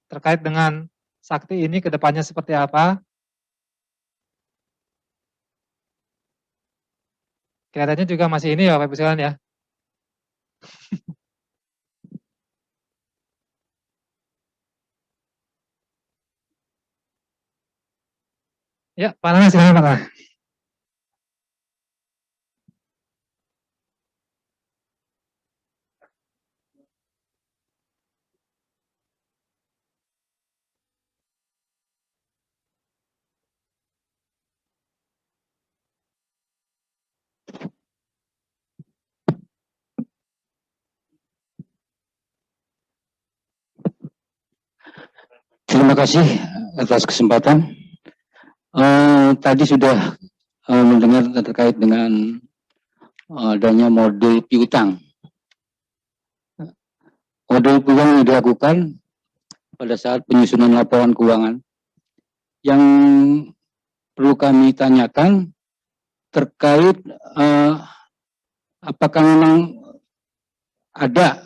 terkait dengan Sakti ini ke depannya seperti apa. Kelihatannya juga masih ini ya Bapak Ibu sekalian ya. Ya, Pak Nana silakan Pak Nana. Terima kasih atas kesempatan. Tadi sudah mendengar terkait dengan adanya modul piutang. Modul piutang yang dilakukan pada saat penyusunan laporan keuangan. Yang perlu kami tanyakan terkait apakah memang ada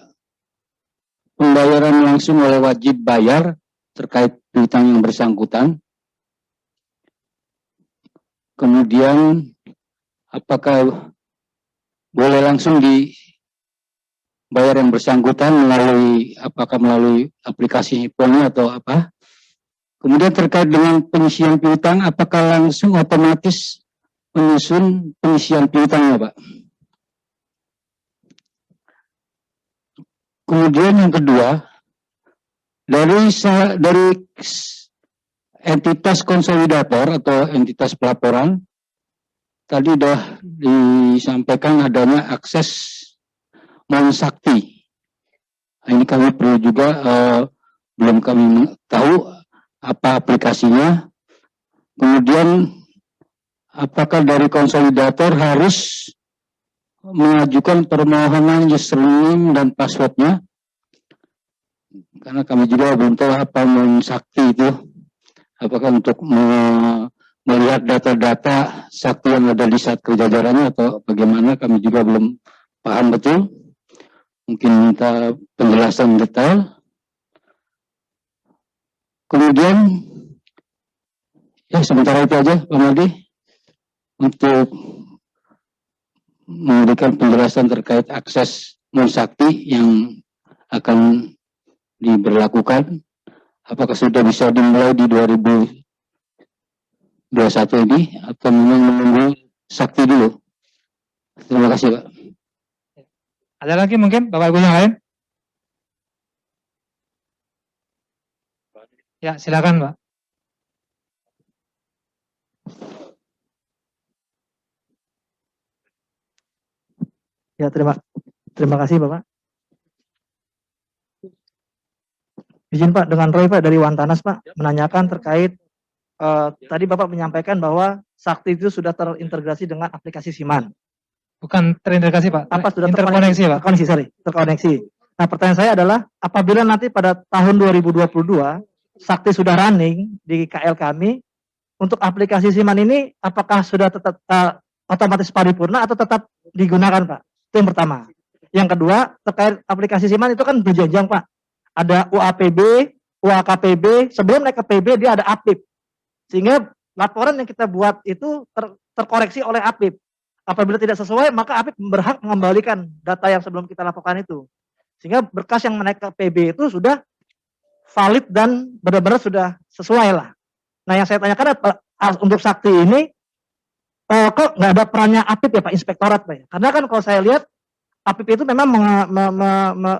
pembayaran langsung oleh wajib bayar terkait piutang yang bersangkutan. Kemudian apakah boleh langsung dibayar yang bersangkutan melalui aplikasi Poni atau apa? Kemudian terkait dengan pengisian piutang, apakah langsung otomatis menyusun pengisian piutangnya, Pak? Kemudian yang kedua, dari entitas konsolidator atau entitas pelaporan, tadi sudah disampaikan adanya akses Sakti. Ini kami perlu juga, belum kami tahu apa aplikasinya, Kemudian apakah dari konsolidator harus mengajukan permohonan username dan passwordnya? Karena kami juga belum tahu apa sakti itu. Apakah untuk melihat data-data sakti yang ada di Satker jajarannya atau bagaimana, kami juga belum paham betul. Mungkin minta penjelasan detail. Kemudian, ya sementara itu aja Pak Madi, untuk memberikan penjelasan terkait akses non-sakti yang akan diberlakukan. Apakah sudah bisa dimulai di 2021 ini atau memang menunggu sakti dulu? Terima kasih Pak. Ada lagi mungkin Bapak Ibu yang lain? Ya, silakan Pak. Ya, terima kasih Bapak. Izin Pak, dengan Roy Pak dari Wantanas Pak, menanyakan terkait tadi Bapak menyampaikan bahwa sakti itu sudah terintegrasi dengan aplikasi Siman. Bukan terintegrasi Pak, Apa sudah interkoneksi Pak. Terkoneksi. Nah, pertanyaan saya adalah apabila nanti pada tahun 2022 sakti sudah running di KL kami, untuk aplikasi Siman ini apakah sudah tetap otomatis paripurna atau tetap digunakan Pak? Itu yang pertama. Yang kedua, terkait aplikasi Siman itu kan berjenjang Pak. Ada UAPB, UAKPB, sebelum naik ke PB dia ada APIP. Sehingga laporan yang kita buat itu terkoreksi oleh APIP. Apabila tidak sesuai, maka APIP berhak mengembalikan data yang sebelum kita laporkan itu. Sehingga berkas yang naik ke PB itu sudah valid dan benar-benar sudah sesuai lah. Nah, yang saya tanyakan untuk sakti ini, kok nggak ada perannya APIP ya Pak, inspektorat Pak ya? Karena kan kalau saya lihat, APIP itu memang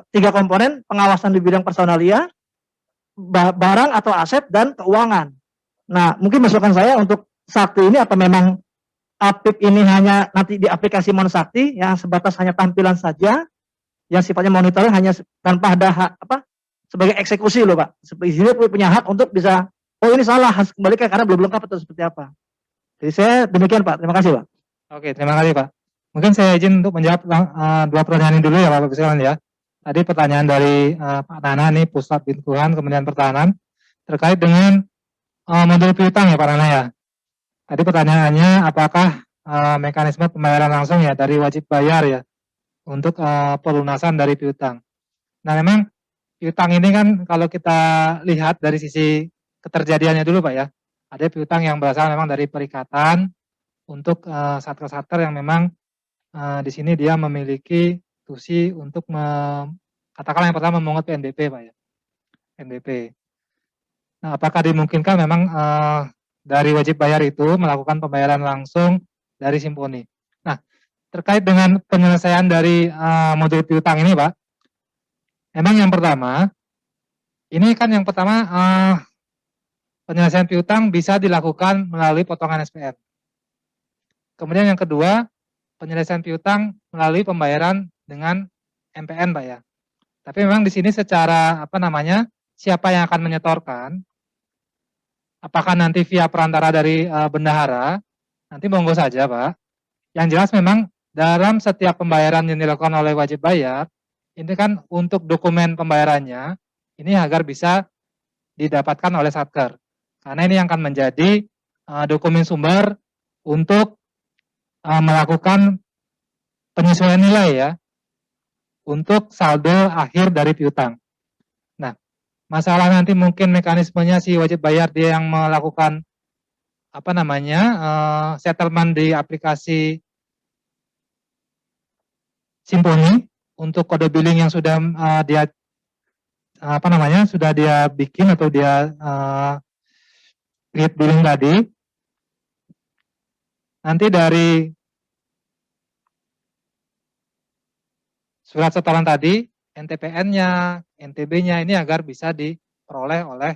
tiga komponen, pengawasan di bidang personalia, barang atau aset, dan keuangan. Nah, mungkin masukan saya untuk sakti ini, apa memang APIP ini hanya nanti di aplikasi Monsakti yang sebatas hanya tampilan saja, yang sifatnya monitoring hanya tanpa ada sebagai eksekusi loh Pak. Seperti ini punya hak untuk bisa, oh ini salah, harus kembalikan karena belum lengkap atau seperti apa. Jadi saya demikian Pak, terima kasih Pak. Oke, terima kasih Pak. Mungkin saya izin untuk menjawab dua pertanyaan ini dulu ya Bapak sekalian ya. Tadi pertanyaan dari Pak Nana nih, Pusat Bintuan Kementerian Pertahanan, terkait dengan modul piutang ya Pak Nana ya. Tadi pertanyaannya apakah mekanisme pembayaran langsung ya dari wajib bayar ya untuk pelunasan dari piutang. Nah memang piutang ini kan kalau kita lihat dari sisi keterjadiannya dulu Pak ya, ada piutang yang berasal memang dari perikatan untuk satker-satker yang memang di sini dia memiliki tusi untuk katakanlah yang pertama memungut PNBP Pak ya, PNBP. Nah apakah dimungkinkan memang dari wajib bayar itu melakukan pembayaran langsung dari Simponi. Nah, terkait dengan penyelesaian dari modul piutang ini, Pak, memang yang pertama, ini kan yang pertama penyelesaian piutang bisa dilakukan melalui potongan SPR. Kemudian yang kedua, penyelesaian piutang melalui pembayaran dengan MPN, Pak ya. Tapi memang di sini secara siapa yang akan menyetorkan? Apakah nanti via perantara dari bendahara? Nanti monggo saja Pak. Yang jelas memang dalam setiap pembayaran yang dilakukan oleh wajib bayar, ini kan untuk dokumen pembayarannya, ini agar bisa didapatkan oleh Satker. Karena ini yang akan menjadi dokumen sumber untuk melakukan penyesuaian nilai ya, untuk saldo akhir dari piutang. Nah, masalah nanti mungkin mekanismenya si wajib bayar dia yang melakukan settlement di aplikasi Simponi untuk kode billing yang sudah dia sudah dia bikin atau dia create billing tadi. Nanti dari surat setoran tadi, NTPN-nya, NTB-nya ini agar bisa diperoleh oleh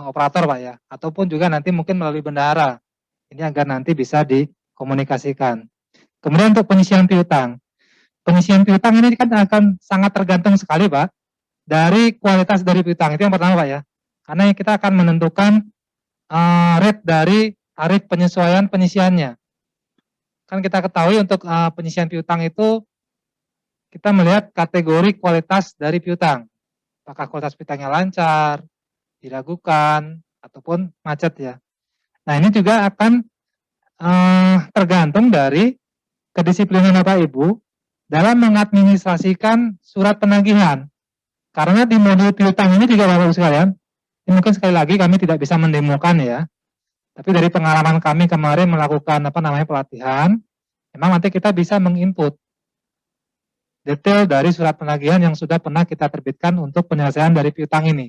operator Pak ya, ataupun juga nanti mungkin melalui bendahara. Ini agar nanti bisa dikomunikasikan. Kemudian untuk penyisian piutang. Penyisian piutang ini kan akan sangat tergantung sekali Pak dari kualitas dari piutang. Itu yang pertama Pak ya. Karena kita akan menentukan rate dari tarif penyesuaian penyisiannya. Kan kita ketahui untuk penyisian piutang itu kita melihat kategori kualitas dari piutang. Apakah kualitas piutangnya lancar, diragukan, ataupun macet ya. Nah ini juga akan tergantung dari kedisiplinan Bapak Ibu dalam mengadministrasikan surat penagihan. Karena di modul piutang ini juga Bapak Ibu sekalian, ini mungkin sekali lagi kami tidak bisa mendemokan ya. Tapi dari pengalaman kami kemarin melakukan pelatihan, memang nanti kita bisa menginput detail dari surat penagihan yang sudah pernah kita terbitkan untuk penyelesaian dari piutang ini.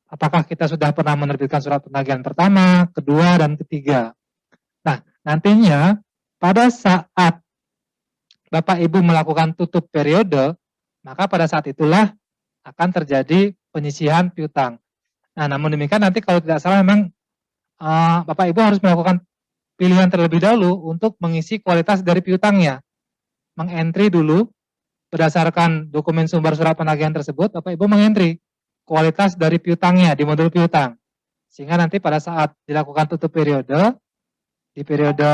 Apakah kita sudah pernah menerbitkan surat penagihan pertama, kedua, dan ketiga. Nah, nantinya pada saat Bapak Ibu melakukan tutup periode, maka pada saat itulah akan terjadi penyisihan piutang. Nah, namun demikian nanti kalau tidak salah memang Bapak Ibu harus melakukan pilihan terlebih dahulu untuk mengisi kualitas dari piutangnya. Mengentry dulu, berdasarkan dokumen sumber surat penagihan tersebut, Bapak Ibu mengentry kualitas dari piutangnya di modul piutang. Sehingga nanti pada saat dilakukan tutup periode, di periode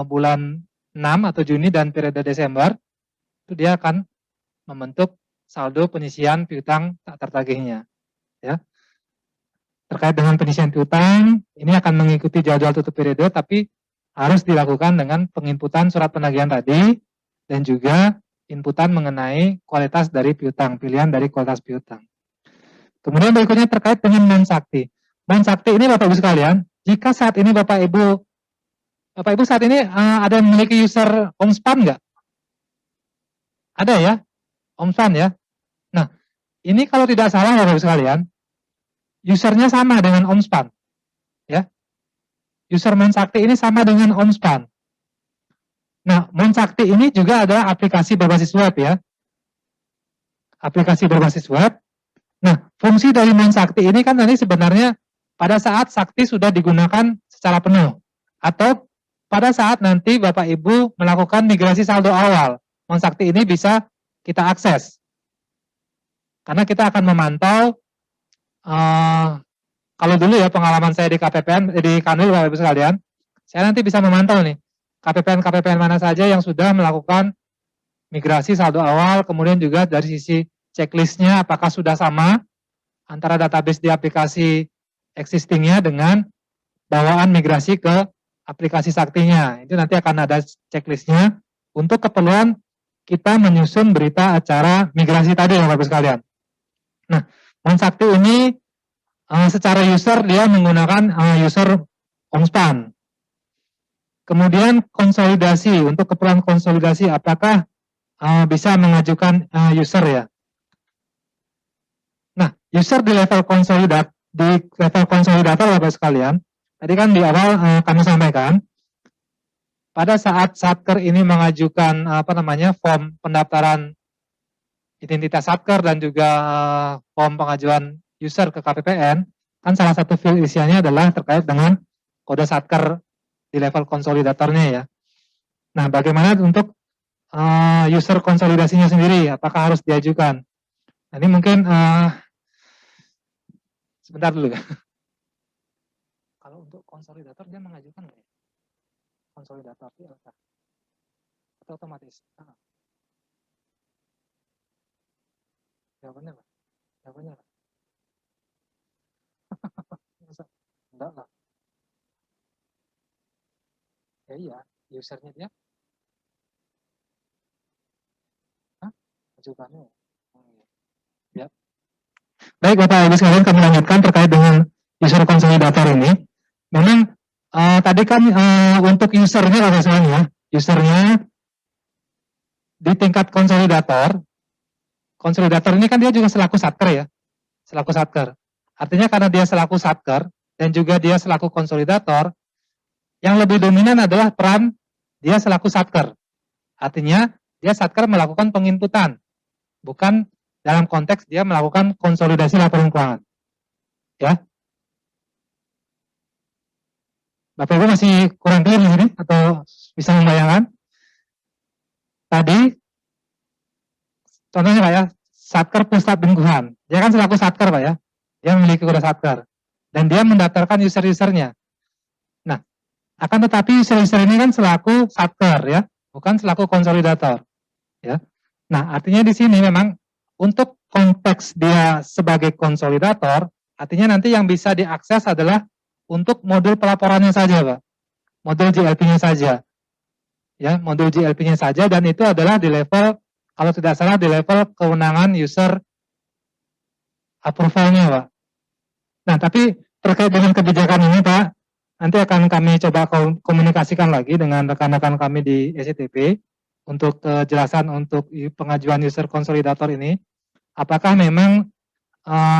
bulan 6 atau Juni dan periode Desember, itu dia akan membentuk saldo penyisian piutang tak tertagihnya. Ya. Terkait dengan penyisian piutang, ini akan mengikuti jadwal tutup periode, tapi harus dilakukan dengan penginputan surat penagihan tadi, dan juga inputan mengenai kualitas dari piutang, pilihan dari kualitas piutang. Kemudian berikutnya terkait dengan Mansakti. Mansakti ini Bapak Ibu sekalian, jika saat ini Bapak Ibu saat ini ada yang memiliki user Omspan nggak? Ada ya, Omspan ya. Nah, ini kalau tidak salah Bapak Ibu sekalian, usernya sama dengan Omspan. Ya. User Mansakti ini sama dengan Omspan. Nah, Mansakti ini juga ada aplikasi berbasis web ya. Aplikasi berbasis web. Nah, fungsi dari Mansakti ini kan nanti sebenarnya pada saat Sakti sudah digunakan secara penuh. Atau pada saat nanti Bapak Ibu melakukan migrasi saldo awal, Mansakti ini bisa kita akses. Karena kita akan memantau, kalau dulu ya pengalaman saya di KPPN, di Kanwil Bapak Ibu sekalian, saya nanti bisa memantau nih, KPPN mana saja yang sudah melakukan migrasi saldo awal, kemudian juga dari sisi checklistnya apakah sudah sama antara database di aplikasi existingnya dengan bawaan migrasi ke aplikasi Saktinya. Itu nanti akan ada checklistnya untuk keperluan kita menyusun berita acara migrasi tadi ya Bapak sekalian. Nah, Mansakti ini secara user dia menggunakan user Omspan. Kemudian konsolidasi, untuk keperluan konsolidasi apakah bisa mengajukan user ya. Nah, user di level konsolidator Bapak sekalian, tadi kan di awal kami sampaikan, pada saat Satker ini mengajukan form pendaftaran identitas Satker dan juga form pengajuan user ke KPPN, kan salah satu field isiannya adalah terkait dengan kode Satker di level konsolidatornya ya. Nah, bagaimana untuk user konsolidasinya sendiri, apakah harus diajukan? Nah, ini mungkin sebentar dulu ya. Kalau untuk konsolidator dia mengajukan nggak ya? Konsolidator atau otomatis? Jawabannya apa? Jawabannya apa? Enggak lah. Ya iya, usernya dia. Ajukannya. Ya. Baik Bapak Ibu sekalian, kami lanjutkan terkait dengan user konsolidator ini. Memang tadi kan untuk usernya Bapak sekalian ya, usernya di tingkat konsolidator ini kan dia juga selaku Satker ya, selaku Satker. Artinya karena dia selaku Satker dan juga dia selaku konsolidator, yang lebih dominan adalah peran dia selaku Satker. Artinya dia Satker melakukan penginputan, bukan dalam konteks dia melakukan konsolidasi laporan keuangan. Ya. Bapak Ibu masih kurang clear ini atau bisa membayangkan? Tadi contohnya Pak ya, Satker Pusat Bengkuhan. Dia kan selaku Satker Pak ya. Dia memiliki kode Satker. dan dia mendaftarkan user-usernya. Nah, akan tetapi user-user ini kan selaku satker ya, bukan selaku konsolidator. Ya. Nah, artinya di sini memang untuk konteks dia sebagai konsolidator, artinya nanti yang bisa diakses adalah untuk modul pelaporannya saja, Pak. Modul JLP-nya saja. Ya, modul JLP-nya saja, dan itu adalah di level, kalau tidak salah di level kewenangan user approval-nya, Pak. Nah, tapi terkait dengan kebijakan ini, Pak, nanti akan kami coba komunikasikan lagi dengan rekan-rekan kami di SCTP untuk kejelasan untuk pengajuan user konsolidator ini. Apakah memang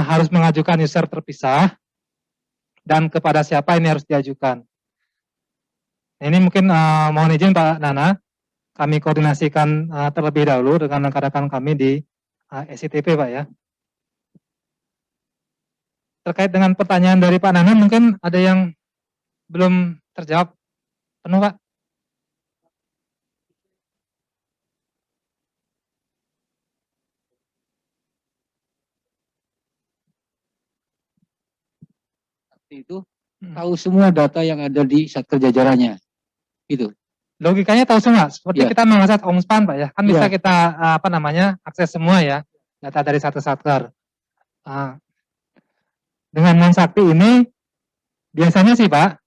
harus mengajukan user terpisah dan kepada siapa ini harus diajukan. Nah, ini mungkin mohon izin Pak Nana, kami koordinasikan terlebih dahulu dengan rekan-rekan kami di SCTP Pak ya. Terkait dengan pertanyaan dari Pak Nana, mungkin ada yang belum terjawab penuh Pak. Itu tahu semua data yang ada di satker jajarannya. Itu. Logikanya tahu semua, seperti Ya. kita mengakses OMSPAN Pak ya, kan bisa Ya. kita akses semua ya, data dari satu satker. Dengan Monsakti ini, biasanya sih Pak,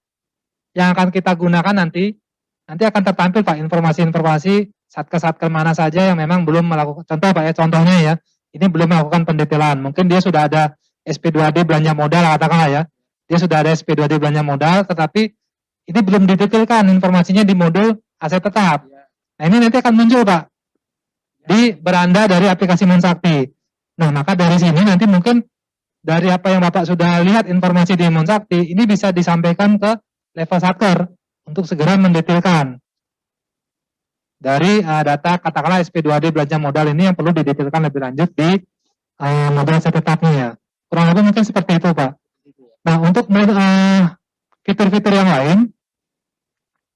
yang akan kita gunakan nanti akan tertampil Pak informasi-informasi satker-satker mana saja yang memang belum melakukan, contoh Pak ya, contohnya ya, ini belum melakukan pendetailan, mungkin dia sudah ada SP2D belanja modal katakanlah ya, dia sudah ada SP2D belanja modal, tetapi ini belum didetailkan informasinya di modul aset tetap. Nah ini nanti akan muncul Pak, di beranda dari aplikasi Monsakti. Nah maka dari sini nanti mungkin dari apa yang Bapak sudah lihat informasi di Monsakti, ini bisa disampaikan ke level satker untuk segera mendetailkan dari data katakanlah SP2D belanja modal ini yang perlu didetailkan lebih lanjut di modal aset tetapnya ya. Kurang lebih mungkin seperti itu Pak. Nah untuk fitur-fitur yang lain,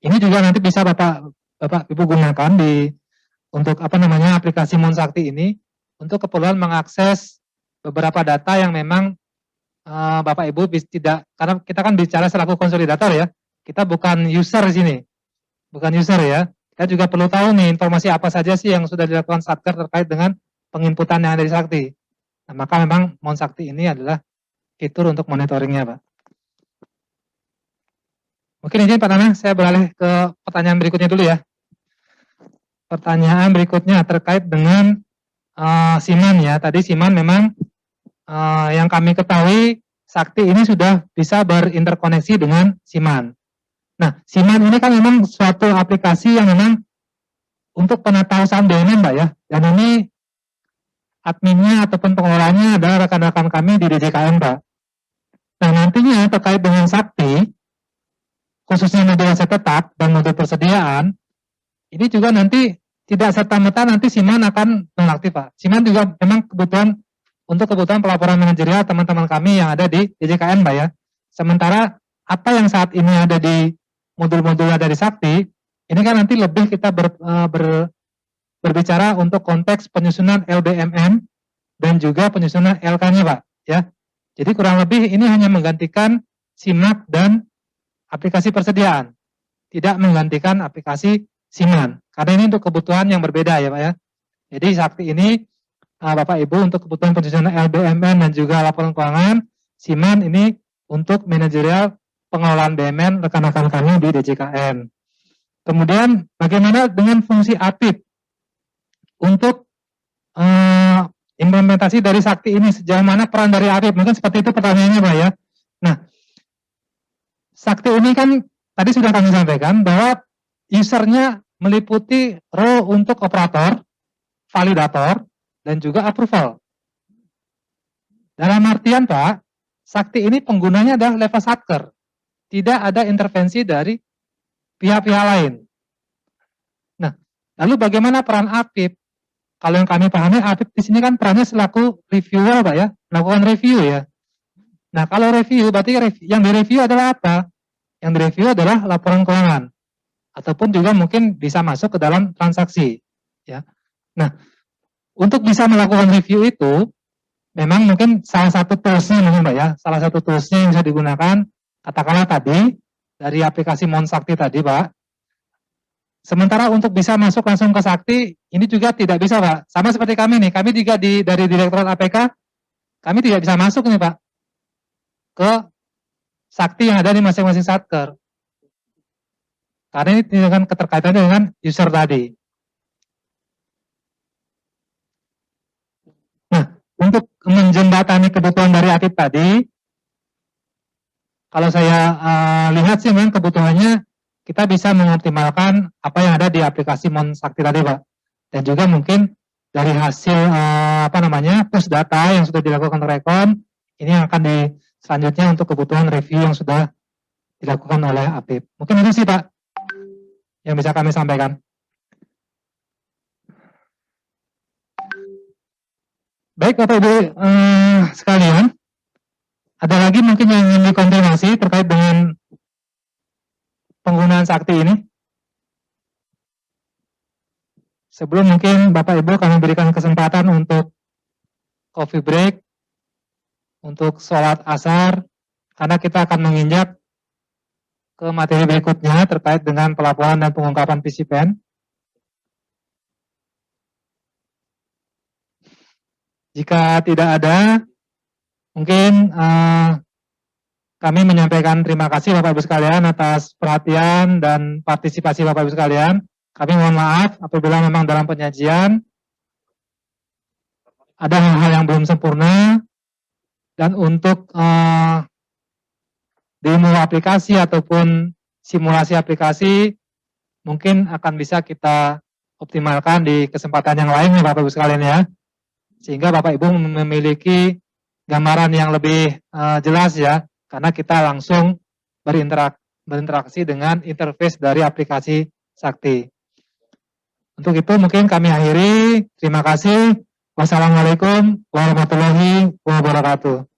ini juga nanti bisa Bapak Ibu gunakan untuk aplikasi Monsakti ini untuk keperluan mengakses beberapa data yang memang Bapak Ibu tidak, karena kita kan bicara selaku konsolidator ya, kita bukan user di sini, bukan user ya. Kita juga perlu tahu nih informasi apa saja sih yang sudah dilakukan satker terkait dengan penginputan yang ada di Sakti. Nah, maka memang Monsakti ini adalah fitur untuk monitoringnya Pak. Mungkin izin Pak Nana, saya beralih ke pertanyaan berikutnya dulu ya. Pertanyaan berikutnya terkait dengan Siman ya. Tadi Siman memang yang kami ketahui Sakti ini sudah bisa berinterkoneksi dengan Siman. Nah, Siman ini kan memang suatu aplikasi yang memang untuk penatausan BUMN Mbak ya. Dan ini adminnya ataupun pengelolanya adalah rekan-rekan kami di DJKN Mbak. Nah, nantinya terkait dengan Sakti, khususnya modul aset tetap dan modul persediaan, ini juga nanti tidak serta-merta nanti Siman akan nonaktif Pak. Siman juga memang untuk kebutuhan pelaporan manajerial teman-teman kami yang ada di DJKN Mbak ya. Sementara apa yang saat ini ada di modul-modul yang ada di Sakti, ini kan nanti lebih kita berbicara untuk konteks penyusunan LBMN dan juga penyusunan LK-nya Pak ya. Jadi kurang lebih ini hanya menggantikan SIMAK dan aplikasi persediaan, tidak menggantikan aplikasi Siman, karena ini untuk kebutuhan yang berbeda ya Pak ya. Jadi Sakti ini Bapak Ibu untuk kebutuhan penyusunan LBMN dan juga laporan keuangan, Siman ini untuk manajerial pengelolaan BUMN rekan-rekan kami di DJKN. Kemudian bagaimana dengan fungsi APIP untuk implementasi dari Sakti ini, sejauh mana peran dari APIP? Mungkin seperti itu pertanyaannya Pak ya. Nah, Sakti ini kan tadi sudah kami sampaikan bahwa usernya meliputi role untuk operator, validator, dan juga approval. Dalam artian Pak, Sakti ini penggunanya adalah level satker. Tidak ada intervensi dari pihak-pihak lain. Nah, lalu bagaimana peran APIP? Kalau yang kami pahami, APIP di sini kan perannya selaku reviewer Pak ya, melakukan review ya. Nah, kalau review, berarti yang direview adalah apa? Yang direview adalah laporan keuangan. Ataupun juga mungkin bisa masuk ke dalam transaksi. Ya. Nah, untuk bisa melakukan review itu, memang mungkin salah satu toolsnya mungkin Pak ya, salah satu toolsnya yang bisa digunakan, katakanlah tadi, dari aplikasi Monsakti tadi Pak. Sementara untuk bisa masuk langsung ke Sakti, ini juga tidak bisa Pak. Sama seperti kami nih, kami juga dari Direktorat APK, kami tidak bisa masuk nih Pak, ke Sakti yang ada di masing-masing Satker. Karena ini dengan keterkaitannya dengan user tadi. Nah, untuk menjembatani kebutuhan dari Akib tadi, kalau saya lihat sih memang kebutuhannya kita bisa mengoptimalkan apa yang ada di aplikasi Monsakti tadi Pak. Dan juga mungkin dari hasil push data yang sudah dilakukan Rekon, ini yang akan selanjutnya untuk kebutuhan review yang sudah dilakukan oleh Akib. Mungkin itu sih Pak yang bisa kami sampaikan. Baik Bapak Ibu sekalian, ada lagi mungkin yang ingin dikonfirmasi terkait dengan penggunaan Sakti ini? Sebelum mungkin Bapak Ibu kami berikan kesempatan untuk coffee break, untuk sholat asar, karena kita akan menginjak ke materi berikutnya terkait dengan pelaporan dan pengungkapan PCPN. Jika tidak ada, mungkin kami menyampaikan terima kasih Bapak Ibu sekalian atas perhatian dan partisipasi Bapak Ibu sekalian. Kami mohon maaf apabila memang dalam penyajian ada hal-hal yang belum sempurna, dan untuk demo aplikasi ataupun simulasi aplikasi mungkin akan bisa kita optimalkan di kesempatan yang lain ya Bapak Ibu sekalian ya, sehingga Bapak Ibu memiliki gambaran yang lebih jelas ya, karena kita langsung berinteraksi dengan interface dari aplikasi Sakti. Untuk itu mungkin kami akhiri. Terima kasih. Wassalamualaikum warahmatullahi wabarakatuh.